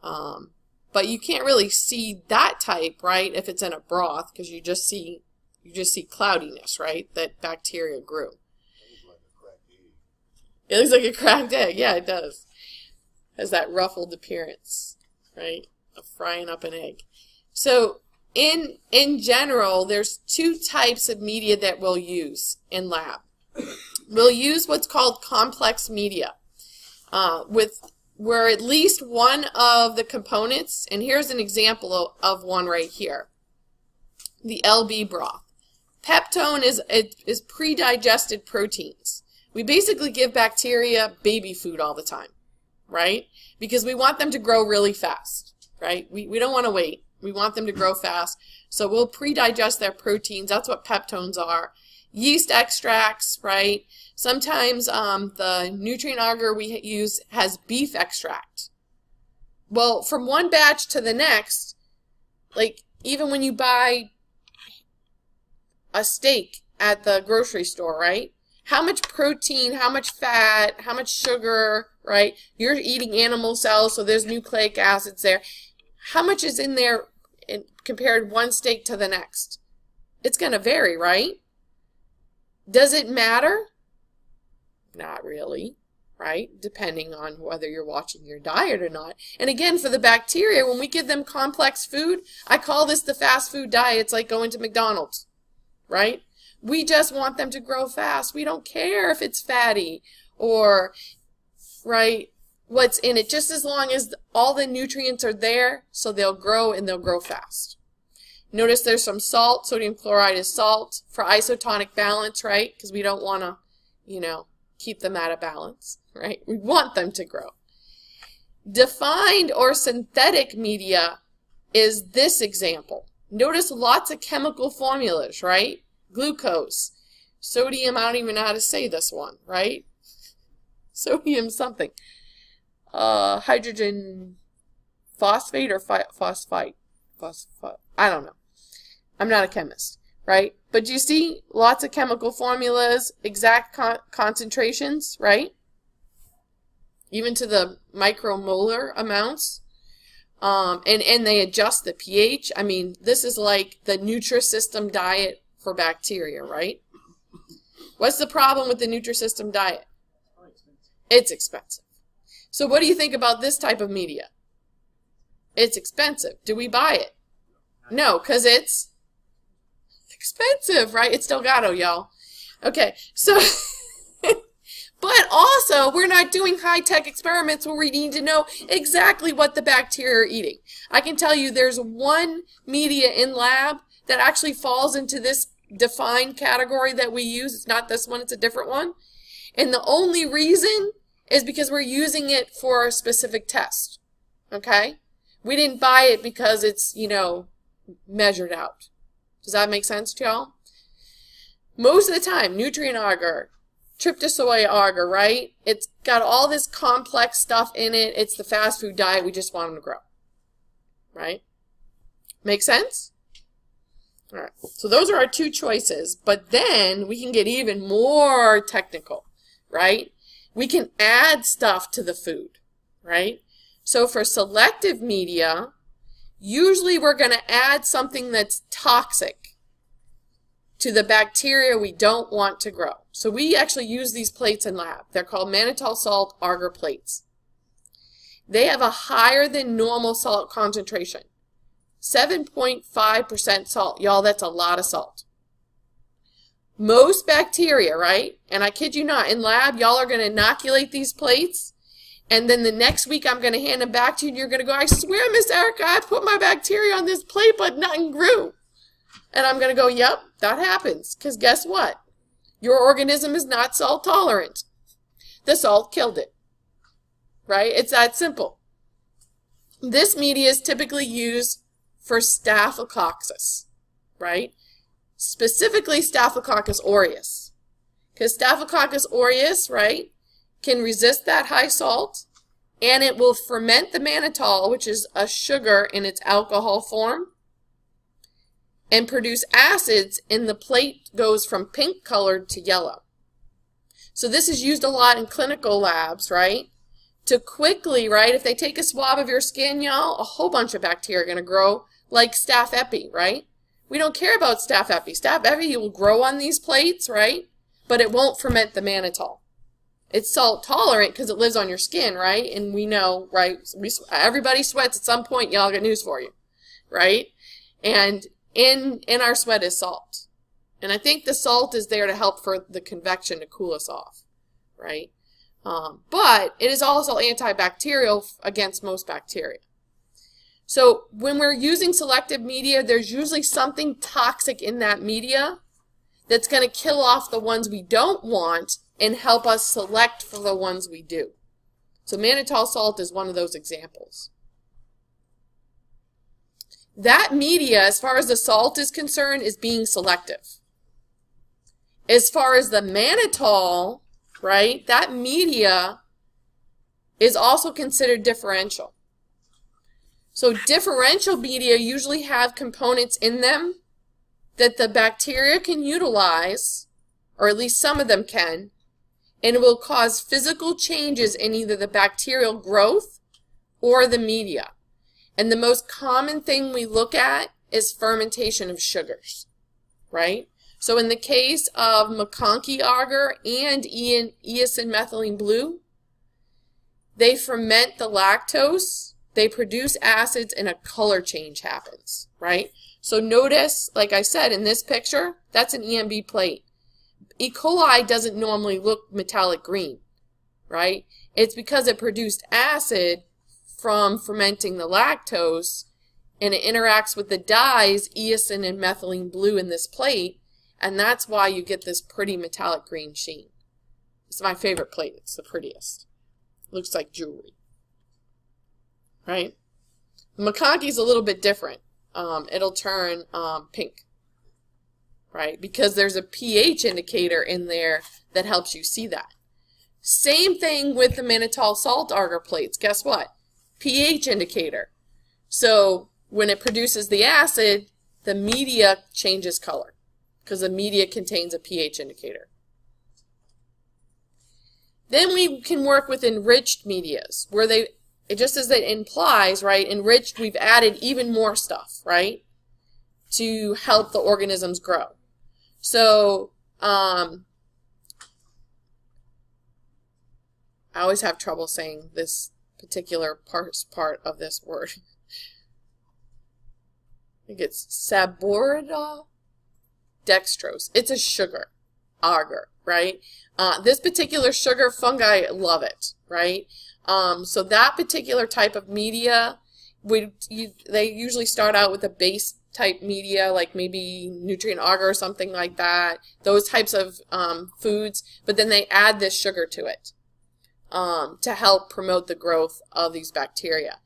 But you can't really see that type, right, if it's in a broth, because you just see cloudiness, right, that bacteria grew. It looks like a cracked egg. Yeah, it does. Has that ruffled appearance, right, of frying up an egg. So in general, there's two types of media that we'll use in lab. We'll use what's called complex media, where at least one of the components, and here's an example of one right here, the LB broth. Peptone is pre-digested proteins. We basically give bacteria baby food all the time, right? Because we want them to grow really fast, right? We don't want to wait. We want them to grow fast. So we'll pre-digest their proteins. That's what peptones are. Yeast extracts, right? Sometimes the nutrient agar we use has beef extract. Well, from one batch to the next, like even when you buy a steak at the grocery store, right? How much protein, how much fat, how much sugar, right? You're eating animal cells, so there's nucleic acids there. How much is in there compared one steak to the next? It's going to vary, right? Does it matter? Not really, right? Depending on whether you're watching your diet or not. And again, for the bacteria, when we give them complex food, I call this the fast food diet. It's like going to McDonald's, right? We just want them to grow fast. We don't care if it's fatty or, right, what's in it, just as long as all the nutrients are there, so they'll grow and they'll grow fast. Notice there's some salt. Sodium chloride is salt for isotonic balance, right? Because we don't want to, keep them out of balance, right? We want them to grow. Defined or synthetic media is this example. Notice lots of chemical formulas, right? Glucose, sodium, I don't even know how to say this one, right? Sodium something. Hydrogen phosphate or phosphite? I don't know. I'm not a chemist, right? But you see lots of chemical formulas, exact concentrations, right? Even to the micromolar amounts. And they adjust the pH. I mean, this is like the Nutrisystem diet for bacteria, right? What's the problem with the Nutrisystem diet? It's expensive. So what do you think about this type of media? It's expensive. Do we buy it? No, because it's expensive, right? It's Delgado, y'all. Okay, so, but also, we're not doing high-tech experiments where we need to know exactly what the bacteria are eating. I can tell you there's one media in lab that actually falls into this defined category that we use. It's not this one, it's a different one. And the only reason is because we're using it for a specific test, okay? We didn't buy it because it's, measured out. Does that make sense to y'all? Most of the time, nutrient agar, tryptosoy agar, right? It's got all this complex stuff in it. It's the fast food diet. We just want them to grow, right? Make sense? All right. So those are our two choices. But then we can get even more technical, right? We can add stuff to the food, right? So for selective media, usually we're going to add something that's toxic to the bacteria we don't want to grow. So we actually use these plates in lab. They're called mannitol salt agar plates. They have a higher than normal salt concentration. 7.5% salt. Y'all, that's a lot of salt. Most bacteria, right? And I kid you not, in lab, y'all are going to inoculate these plates, and then the next week I'm going to hand them back to you, and you're going to go, I swear, Miss Erica, I put my bacteria on this plate, but nothing grew. And I'm going to go, yep, that happens, because guess what? Your organism is not salt tolerant. The salt killed it, right? It's that simple. This media is typically used for Staphylococcus, right? Specifically Staphylococcus aureus. Because Staphylococcus aureus, right, can resist that high salt, and it will ferment the mannitol, which is a sugar in its alcohol form, and produce acids, and the plate goes from pink colored to yellow. So this is used a lot in clinical labs, right? To quickly, right, if they take a swab of your skin, y'all, a whole bunch of bacteria are going to grow like Staph epi, right? We don't care about Staph epi. Staph epi will grow on these plates, right? But it won't ferment the mannitol. It's salt tolerant because it lives on your skin, right? And we know, right, everybody sweats at some point. Y'all got news for you, right? And in our sweat is salt. And I think the salt is there to help for the convection to cool us off, right? But it is also antibacterial against most bacteria. So when we're using selective media, there's usually something toxic in that media that's going to kill off the ones we don't want and help us select for the ones we do. So mannitol salt is one of those examples. That media, as far as the salt is concerned, is being selective. As far as the mannitol, right, that media is also considered differential. So differential media usually have components in them that the bacteria can utilize, or at least some of them can, and it will cause physical changes in either the bacterial growth or the media. And the most common thing we look at is fermentation of sugars, right? So in the case of McConkey agar and eosin methylene blue, they ferment the lactose, they produce acids, and a color change happens, right? So notice, like I said, in this picture, that's an EMB plate. E. coli doesn't normally look metallic green, right? It's because it produced acid from fermenting the lactose, and it interacts with the dyes, eosin and methylene blue in this plate, and that's why you get this pretty metallic green sheen. It's my favorite plate. It's the prettiest. Looks like jewelry, right? McConkey's a little bit different. It'll turn pink, right? Because there's a pH indicator in there that helps you see that. Same thing with the mannitol salt agar plates. Guess what? pH indicator. So when it produces the acid, the media changes color because the media contains a pH indicator. Then we can work with enriched medias where just as it implies, right, enriched, we've added even more stuff, right, to help the organisms grow. So I always have trouble saying this particular part of this word. I think it's saboridol dextrose. It's a sugar, agar, right? This particular sugar fungi love it, right? So that particular type of media, they usually start out with a base type media, like maybe nutrient agar or something like that, those types of foods, but then they add this sugar to it to help promote the growth of these bacteria.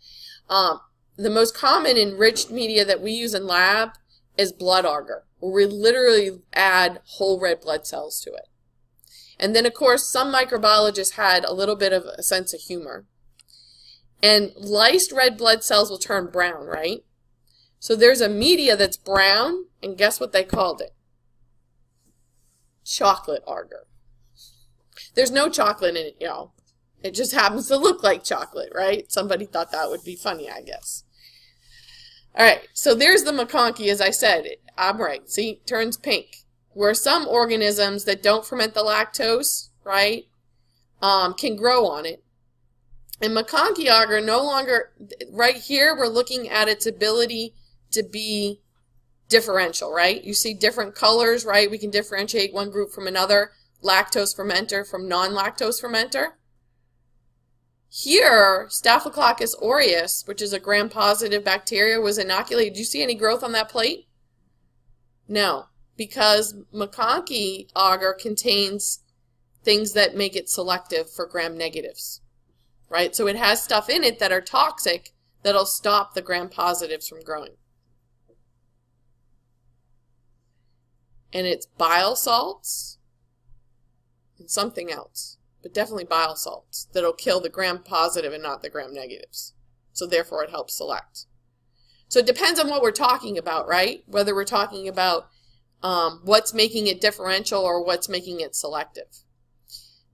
The most common enriched media that we use in lab is blood agar, where we literally add whole red blood cells to it. And then, of course, some microbiologists had a little bit of a sense of humor. And lysed red blood cells will turn brown, right? So there's a media that's brown, and guess what they called it? Chocolate agar. There's no chocolate in it, y'all. It just happens to look like chocolate, right? Somebody thought that would be funny, I guess. All right, so there's the McConkey, as I said. I'm right. See, turns pink. Where some organisms that don't ferment the lactose, right, can grow on it. And McConkey agar no longer, right here, we're looking at its ability to be differential, right? You see different colors, right? We can differentiate one group from another, lactose fermenter from non-lactose fermenter. Here, Staphylococcus aureus, which is a gram-positive bacteria, was inoculated. Did you see any growth on that plate? No, because McConkey agar contains things that make it selective for gram-negatives, right? So it has stuff in it that are toxic that'll stop the gram-positives from growing. And it's bile salts and something else, but definitely bile salts that'll kill the gram-positive and not the gram-negatives. So therefore it helps select. So it depends on what we're talking about, right? Whether we're talking about what's making it differential or what's making it selective.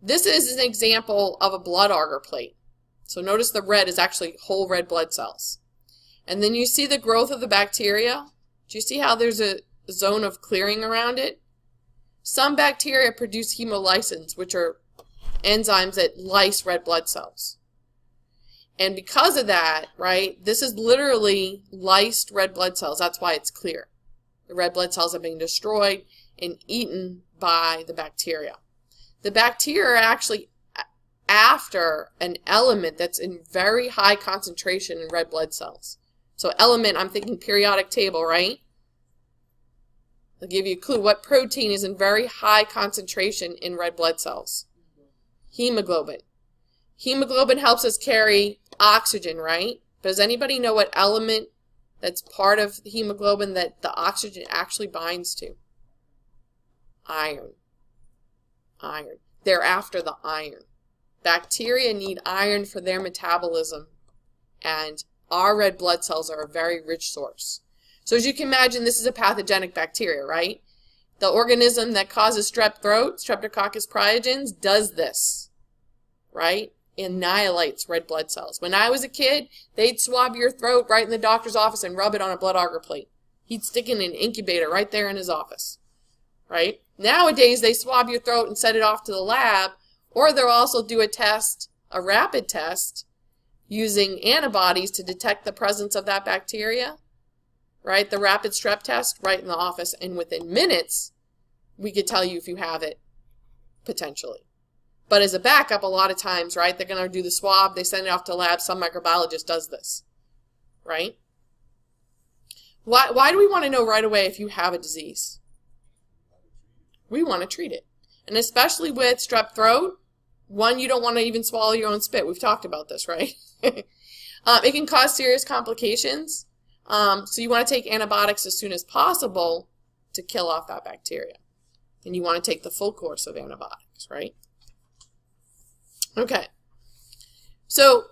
This is an example of a blood agar plate. So notice the red is actually whole red blood cells. And then you see the growth of the bacteria. Do you see how there's a zone of clearing around it? Some bacteria produce hemolysins, which are enzymes that lyse red blood cells. And because of that, right, this is literally lysed red blood cells. That's why it's clear. The red blood cells are being destroyed and eaten by the bacteria. The bacteria are actually after an element that's in very high concentration in red blood cells. So element, I'm thinking periodic table, right? I'll give you a clue. What protein is in very high concentration in red blood cells? Hemoglobin. Hemoglobin helps us carry oxygen, right? But does anybody know what element that's part of hemoglobin that the oxygen actually binds to? Iron. Iron. They're after the iron. Bacteria need iron for their metabolism, and our red blood cells are a very rich source. So as you can imagine, this is a pathogenic bacteria, right? The organism that causes strep throat, Streptococcus prurigens, does this, right? Annihilates red blood cells. When I was a kid, they'd swab your throat right in the doctor's office and rub it on a blood agar plate. He'd stick in an incubator right there in his office, right? Nowadays, they swab your throat and send it off to the lab, or they'll also do a test, a rapid test, using antibodies to detect the presence of that bacteria, right? The rapid strep test right in the office, and within minutes, we could tell you if you have it, potentially. But as a backup, a lot of times, right, they're going to do the swab, they send it off to the lab, some microbiologist does this, right? Why do we want to know right away if you have a disease? We want to treat it. And especially with strep throat, one, you don't want to even swallow your own spit. We've talked about this, right? It can cause serious complications. So you want to take antibiotics as soon as possible to kill off that bacteria. And you want to take the full course of antibiotics, right? Okay. So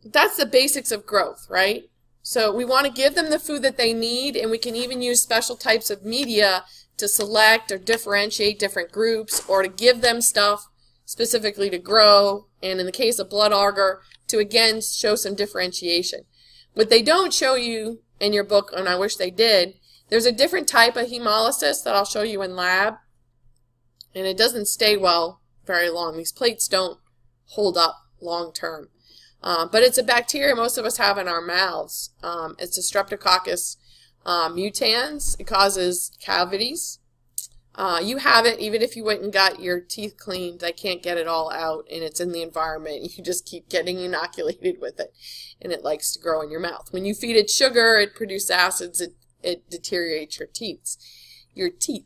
that's the basics of growth, right? So we want to give them the food that they need, and we can even use special types of media to select or differentiate different groups, or to give them stuff specifically to grow, and in the case of blood agar, to again show some differentiation. What they don't show you in your book, and I wish they did, there's a different type of hemolysis that I'll show you in lab, and it doesn't stay well very long. These plates don't hold up long term. But it's a bacteria most of us have in our mouths. It's a Streptococcus mutans. It causes cavities. You have it even if you went and got your teeth cleaned. They can't get it all out, and it's in the environment. You just keep getting inoculated with it, and it likes to grow in your mouth. When you feed it sugar, it produces acids. It deteriorates your teeth.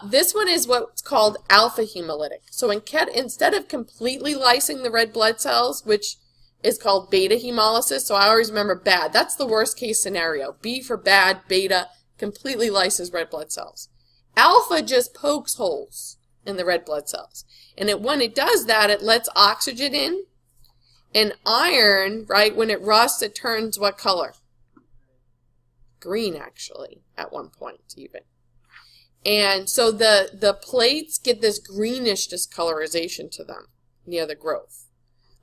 This one is what's called alpha hemolytic. So instead of completely lysing the red blood cells, which is called beta hemolysis, so I always remember bad. That's the worst case scenario. B for bad, beta completely lyses red blood cells. Alpha just pokes holes in the red blood cells. And when it does that, it lets oxygen in. And iron, right, when it rusts, it turns what color? Green, actually, at one point even. And so the plates get this greenish discolorization to them near the growth,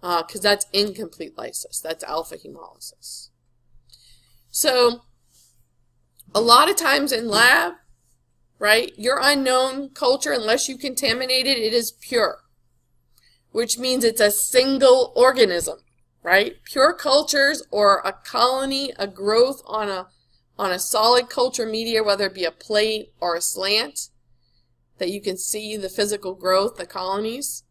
because that's incomplete lysis. That's alpha hemolysis. So a lot of times in lab, right, your unknown culture, unless you contaminate it, it is pure, which means it's a single organism, right? Pure cultures, or a colony, a growth on a solid culture media, whether it be a plate or a slant, that you can see the physical growth, the colonies.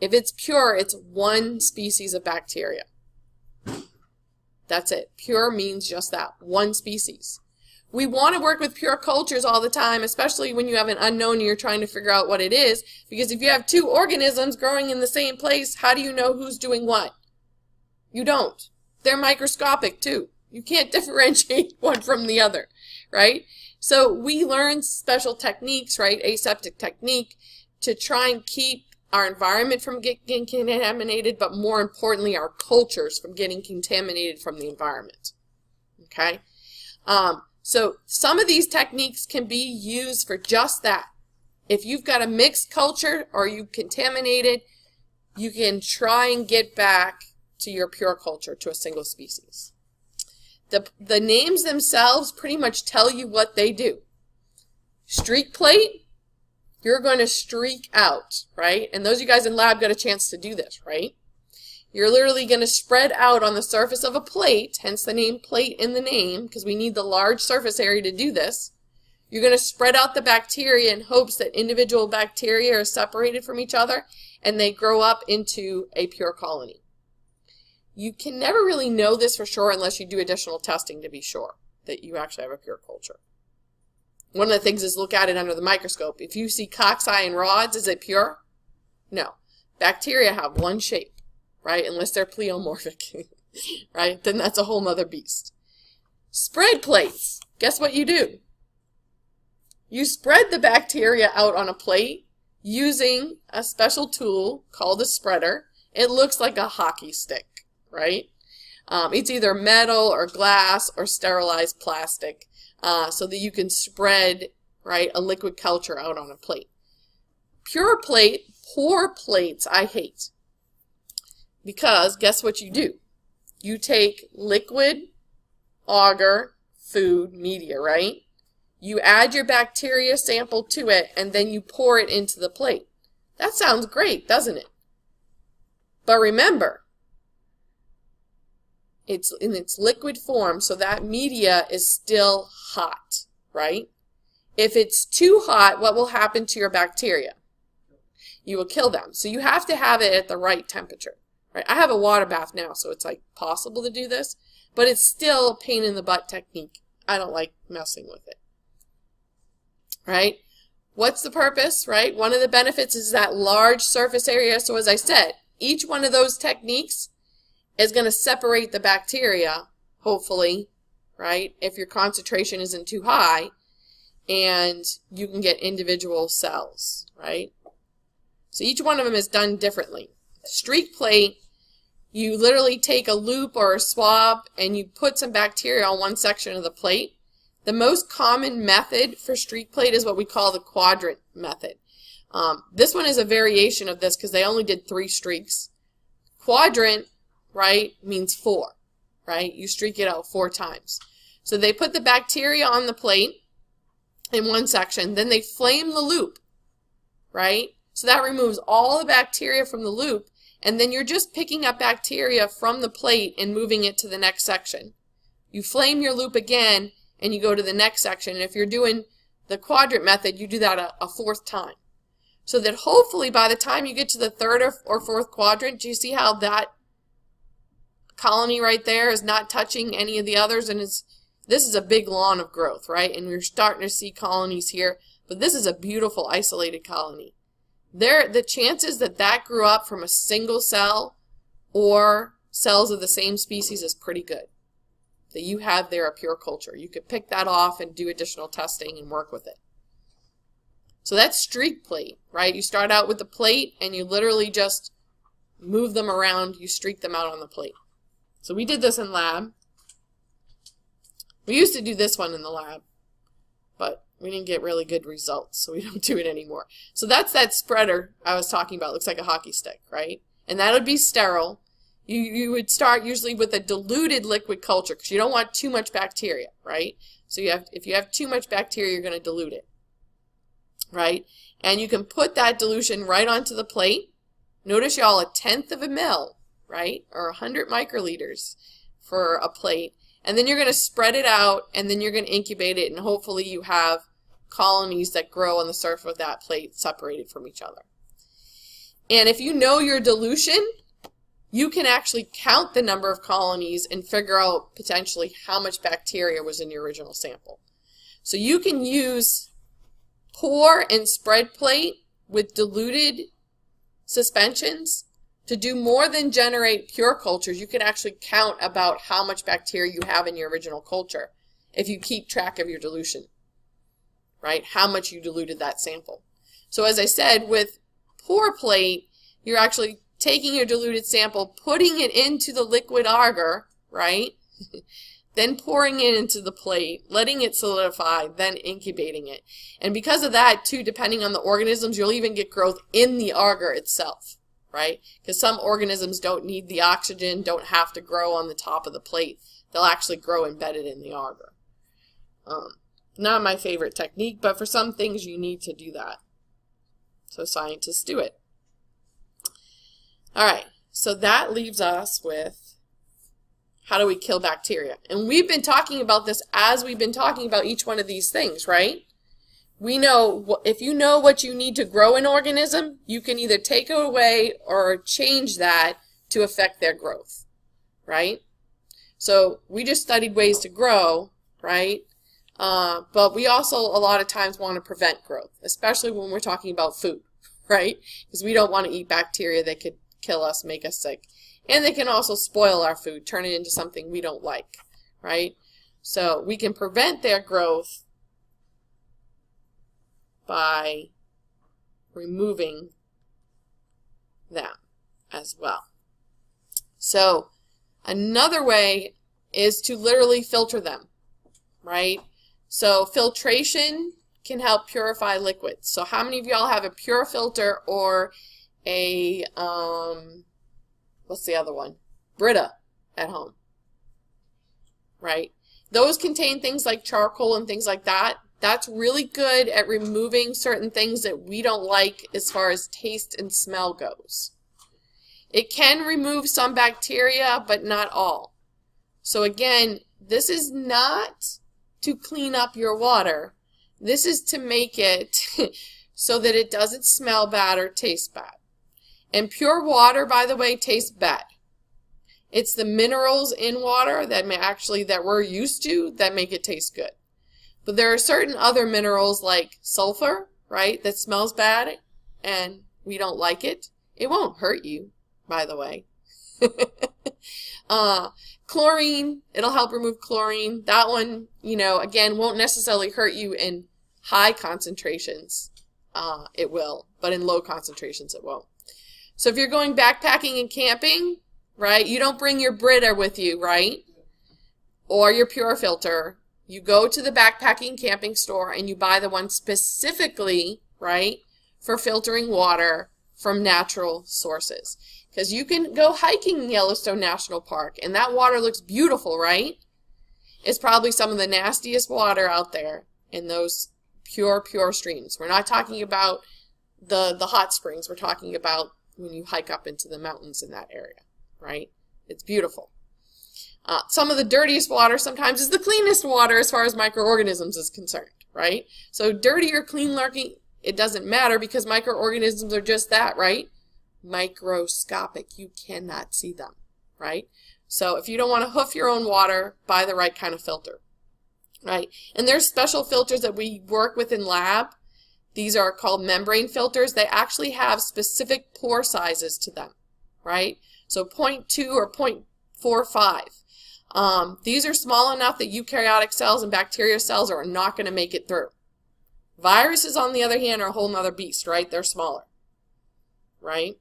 If it's pure, it's one species of bacteria. That's it. Pure means just that, one species. We want to work with pure cultures all the time, especially when you have an unknown and you're trying to figure out what it is, because if you have two organisms growing in the same place, how do you know who's doing what? You don't. They're microscopic too. You can't differentiate one from the other, right? So we learn special techniques, right, aseptic technique, to try and keep our environment from getting contaminated, but more importantly, our cultures from getting contaminated from the environment, okay? So some of these techniques can be used for just that. If you've got a mixed culture or you contaminated, you can try and get back to your pure culture, to a single species. The names themselves pretty much tell you what they do. Streak plate, you're going to streak out, right? And those of you guys in lab got a chance to do this, right? You're literally going to spread out on the surface of a plate, hence the name plate in the name, because we need the large surface area to do this. You're going to spread out the bacteria in hopes that individual bacteria are separated from each other and they grow up into a pure colony. You can never really know this for sure unless you do additional testing to be sure that you actually have a pure culture. One of the things is look at it under the microscope. If you see cocci and rods, is it pure? No. Bacteria have one shape, right? Unless they're pleomorphic, right? Then that's a whole nother beast. Spread plates. Guess what you do? You spread the bacteria out on a plate using a special tool called a spreader. It looks like a hockey stick, right? It's either metal or glass or sterilized plastic, so that you can spread, right, a liquid culture out on a plate. Pure plate, pour plates, I hate. Because guess what you do? You take liquid agar food media, right? You add your bacteria sample to it, and then you pour it into the plate. That sounds great, doesn't it? But remember, it's in its liquid form, so that media is still hot, right? If it's too hot, what will happen to your bacteria? You will kill them. So you have to have it at the right temperature, right? I have a water bath now, so it's like possible to do this, but it's still a pain in the butt technique. I don't like messing with it, right? What's the purpose, right? One of the benefits is that large surface area. So as I said, each one of those techniques is going to separate the bacteria, hopefully, right? If your concentration isn't too high, and you can get individual cells, right? So each one of them is done differently. Streak plate, you literally take a loop or a swab and you put some bacteria on one section of the plate. The most common method for streak plate is what we call the quadrant method. This one is a variation of this because they only did 3 streaks. Quadrant, right, means 4, right? You streak it out 4 times. So they put the bacteria on the plate in one section, then they flame the loop, right? So that removes all the bacteria from the loop, and then you're just picking up bacteria from the plate and moving it to the next section. You flame your loop again, and you go to the next section. And if you're doing the quadrant method, you do that a 4th time. So that hopefully by the time you get to the 3rd or 4th quadrant, do you see how that colony right there is not touching any of the others, and this is a big lawn of growth, right? And we're starting to see colonies here, but this is a beautiful isolated colony. The chances that that grew up from a single cell or cells of the same species is pretty good. That you have there a pure culture. You could pick that off and do additional testing and work with it. So that's streak plate, right? You start out with the plate and you literally just move them around. You streak them out on the plate. So we did this in lab. We used to do this one in the lab, but we didn't get really good results, so we don't do it anymore. So that's that spreader I was talking about. It looks like a hockey stick, right? And that would be sterile. You would start usually with a diluted liquid culture because you don't want too much bacteria, right? So if you have too much bacteria, you're going to dilute it, right? And you can put that dilution right onto the plate. Notice y'all, 1/10 of a mil, right? Or 100 microliters for a plate. And then you're going to spread it out, and then you're going to incubate it, and hopefully you have colonies that grow on the surface of that plate separated from each other. And if you know your dilution, you can actually count the number of colonies and figure out potentially how much bacteria was in your original sample. So you can use pour and spread plate with diluted suspensions to do more than generate pure cultures. You can actually count about how much bacteria you have in your original culture if you keep track of your dilution, right? How much you diluted that sample. So as I said, with pour plate, you're actually taking your diluted sample, putting it into the liquid agar, right? Then pouring it into the plate, letting it solidify, then incubating it. And because of that, too, depending on the organisms, you'll even get growth in the agar itself, right? Because some organisms don't need the oxygen, don't have to grow on the top of the plate. They'll actually grow embedded in the agar. Not my favorite technique, but for some things you need to do that. So scientists do it. All right, so that leaves us with how do we kill bacteria? And we've been talking about this as we've been talking about each one of these things, right? We know if you know what you need to grow an organism, you can either take it away or change that to affect their growth, right? So we just studied ways to grow, right? But we also a lot of times want to prevent growth, especially when we're talking about food, right? Because we don't want to eat bacteria that could kill us, make us sick. And they can also spoil our food, turn it into something we don't like, right? So we can prevent their growth by removing them as well. So another way is to literally filter them, right? So filtration can help purify liquids. So how many of y'all have a pure filter or a, what's the other one? Brita at home, right? Those contain things like charcoal and things like that That's really good at removing certain things that we don't like as far as taste and smell goes. It can remove some bacteria, but not all. So again, this is not to clean up your water. This is to make it so that it doesn't smell bad or taste bad. And pure water, by the way, tastes bad. It's the minerals in water that that we're used to that make it taste good. But there are certain other minerals like sulfur, right, that smells bad and we don't like it. It won't hurt you, by the way. Chlorine, it'll help remove chlorine. That one, again, won't necessarily hurt you in high concentrations. It will, but in low concentrations it won't. So if you're going backpacking and camping, right, you don't bring your Brita with you, right, or your Pure Filter. You go to the backpacking camping store and you buy the one specifically, right, for filtering water from natural sources. Because you can go hiking in Yellowstone National Park and that water looks beautiful, right? It's probably some of the nastiest water out there in those pure streams. We're not talking about the hot springs. We're talking about when you hike up into the mountains in that area, right? It's beautiful. Some of the dirtiest water sometimes is the cleanest water as far as microorganisms is concerned, right? So dirty or clean looking, it doesn't matter because microorganisms are just that, right? Microscopic. You cannot see them, right? So if you don't want to hoof your own water, buy the right kind of filter, right? And there's special filters that we work with in lab. These are called membrane filters. They actually have specific pore sizes to them, right? So 0.2 or 0.45. These are small enough that eukaryotic cells and bacteria cells are not going to make it through. Viruses, on the other hand, are a whole nother beast, right? They're smaller, right?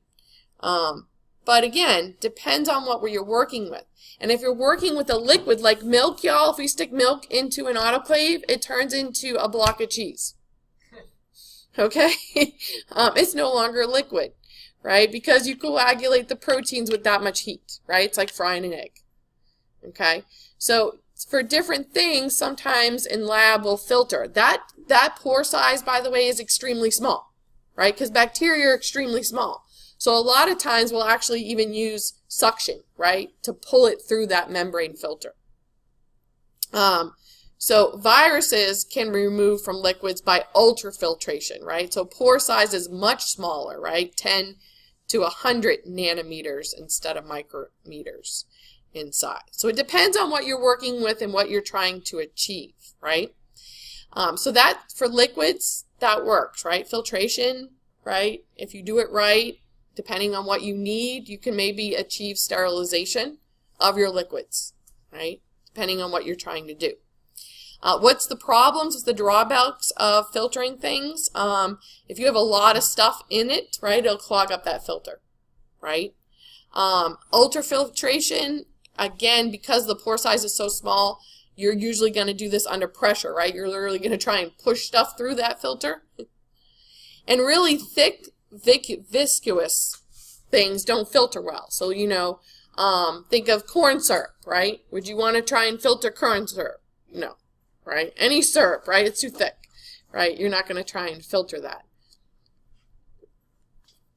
But again, depends on what you're working with. And if you're working with a liquid like milk, y'all, if we stick milk into an autoclave, it turns into a block of cheese. Okay? It's no longer a liquid, right? Because you coagulate the proteins with that much heat, right? It's like frying an egg. Okay? So for different things, sometimes in lab we'll filter. That pore size, by the way, is extremely small, right? Because bacteria are extremely small. So a lot of times we'll actually even use suction, right, to pull it through that membrane filter. So viruses can be removed from liquids by ultrafiltration, right? So pore size is much smaller, right? 10 to 100 nanometers instead of micrometers in size. So it depends on what you're working with and what you're trying to achieve, right? So that, for liquids, that works, right? Filtration, right? If you do it right, depending on what you need, you can maybe achieve sterilization of your liquids, right? Depending on what you're trying to do. What's the problems? What's the drawbacks of filtering things? If you have a lot of stuff in it, right, it'll clog up that filter, right? Ultrafiltration, again, because the pore size is so small, you're usually going to do this under pressure, right? You're literally going to try and push stuff through that filter. And really thick, viscous things don't filter well. So, think of corn syrup, right? Would you want to try and filter corn syrup? No, right? Any syrup, right? It's too thick, right? You're not going to try and filter that.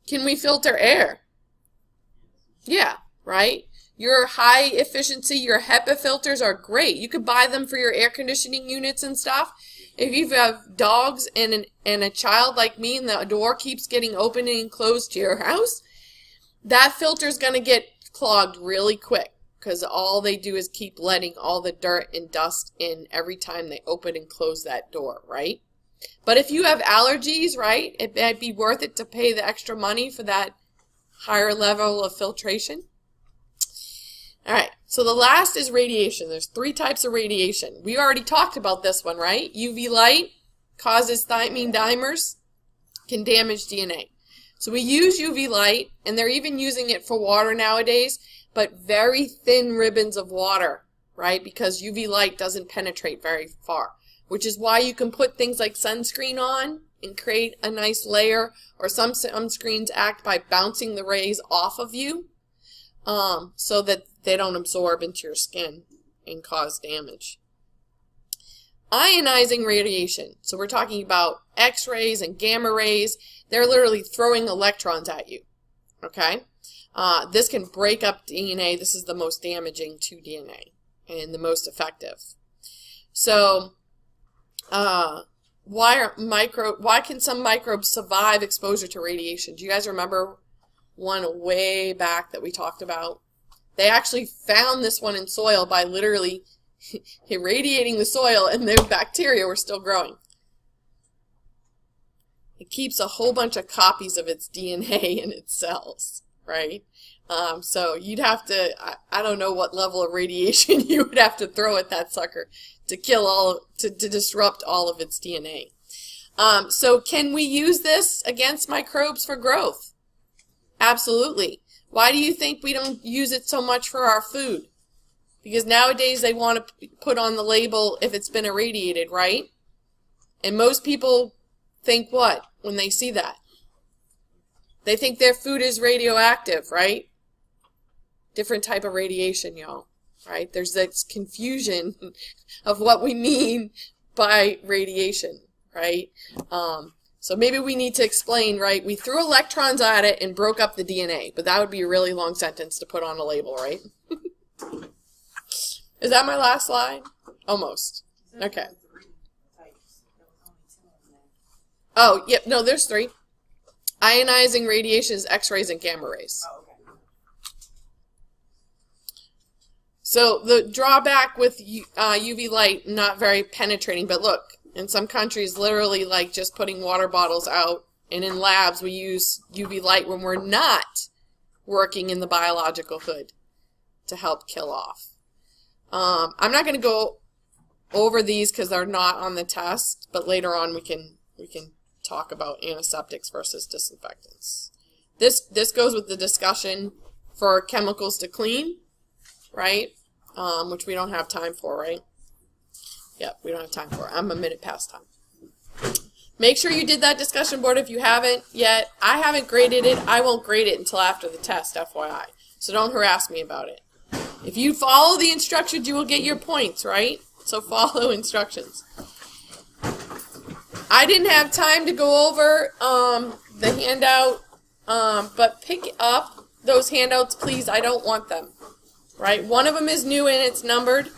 Can we filter air? Yeah, right? Your high efficiency, your HEPA filters are great. You could buy them for your air conditioning units and stuff. If you have dogs and a child like me and the door keeps getting open and closed to your house, that filter is going to get clogged really quick because all they do is keep letting all the dirt and dust in every time they open and close that door, right? But if you have allergies, right, it might be worth it to pay the extra money for that higher level of filtration. All right, so the last is radiation. There's 3 types of radiation. We already talked about this one, right? UV light causes thymine dimers, can damage DNA. So we use UV light, and they're even using it for water nowadays, but very thin ribbons of water, right? Because UV light doesn't penetrate very far, which is why you can put things like sunscreen on and create a nice layer, or some sunscreens act by bouncing the rays off of you so that they don't absorb into your skin and cause damage. ionizing radiation. So we're talking about X-rays and gamma rays. They're literally throwing electrons at you. Okay? This can break up DNA. This is the most damaging to DNA and the most effective. So, why can some microbes survive exposure to radiation? Do you guys remember one way back that we talked about? They actually found this one in soil by literally irradiating the soil, and the bacteria were still growing. It keeps a whole bunch of copies of its DNA in its cells, right? So you'd have to, I don't know what level of radiation you would have to throw at that sucker to kill to disrupt all of its DNA. So can we use this against microbes for growth? Absolutely. Why do you think we don't use it so much for our food? Because nowadays they want to put on the label if it's been irradiated, right? And most people think what when they see that? They think their food is radioactive, right? Different type of radiation, y'all, right? There's this confusion of what we mean by radiation, right? So maybe we need to explain, right? We threw electrons at it and broke up the DNA, but that would be a really long sentence to put on a label, right? Is that my last slide? Almost. Okay. Oh, yep, no, there's 3. Ionizing radiation is X-rays and gamma rays. So the drawback with UV light, not very penetrating, but look, in some countries, literally like just putting water bottles out, and in labs we use UV light when we're not working in the biological hood to help kill off. I'm not going to go over these because they're not on the test, but later on we can talk about antiseptics versus disinfectants. This goes with the discussion for chemicals to clean, right? Which we don't have time for, right? Yep, we don't have time for it. I'm a minute past time. Make sure you did that discussion board if you haven't yet. I haven't graded it. I won't grade it until after the test, FYI. So don't harass me about it. If you follow the instructions, you will get your points, right? So follow instructions. I didn't have time to go over the handout, but pick up those handouts, please. I don't want them, right? One of them is new and it's numbered.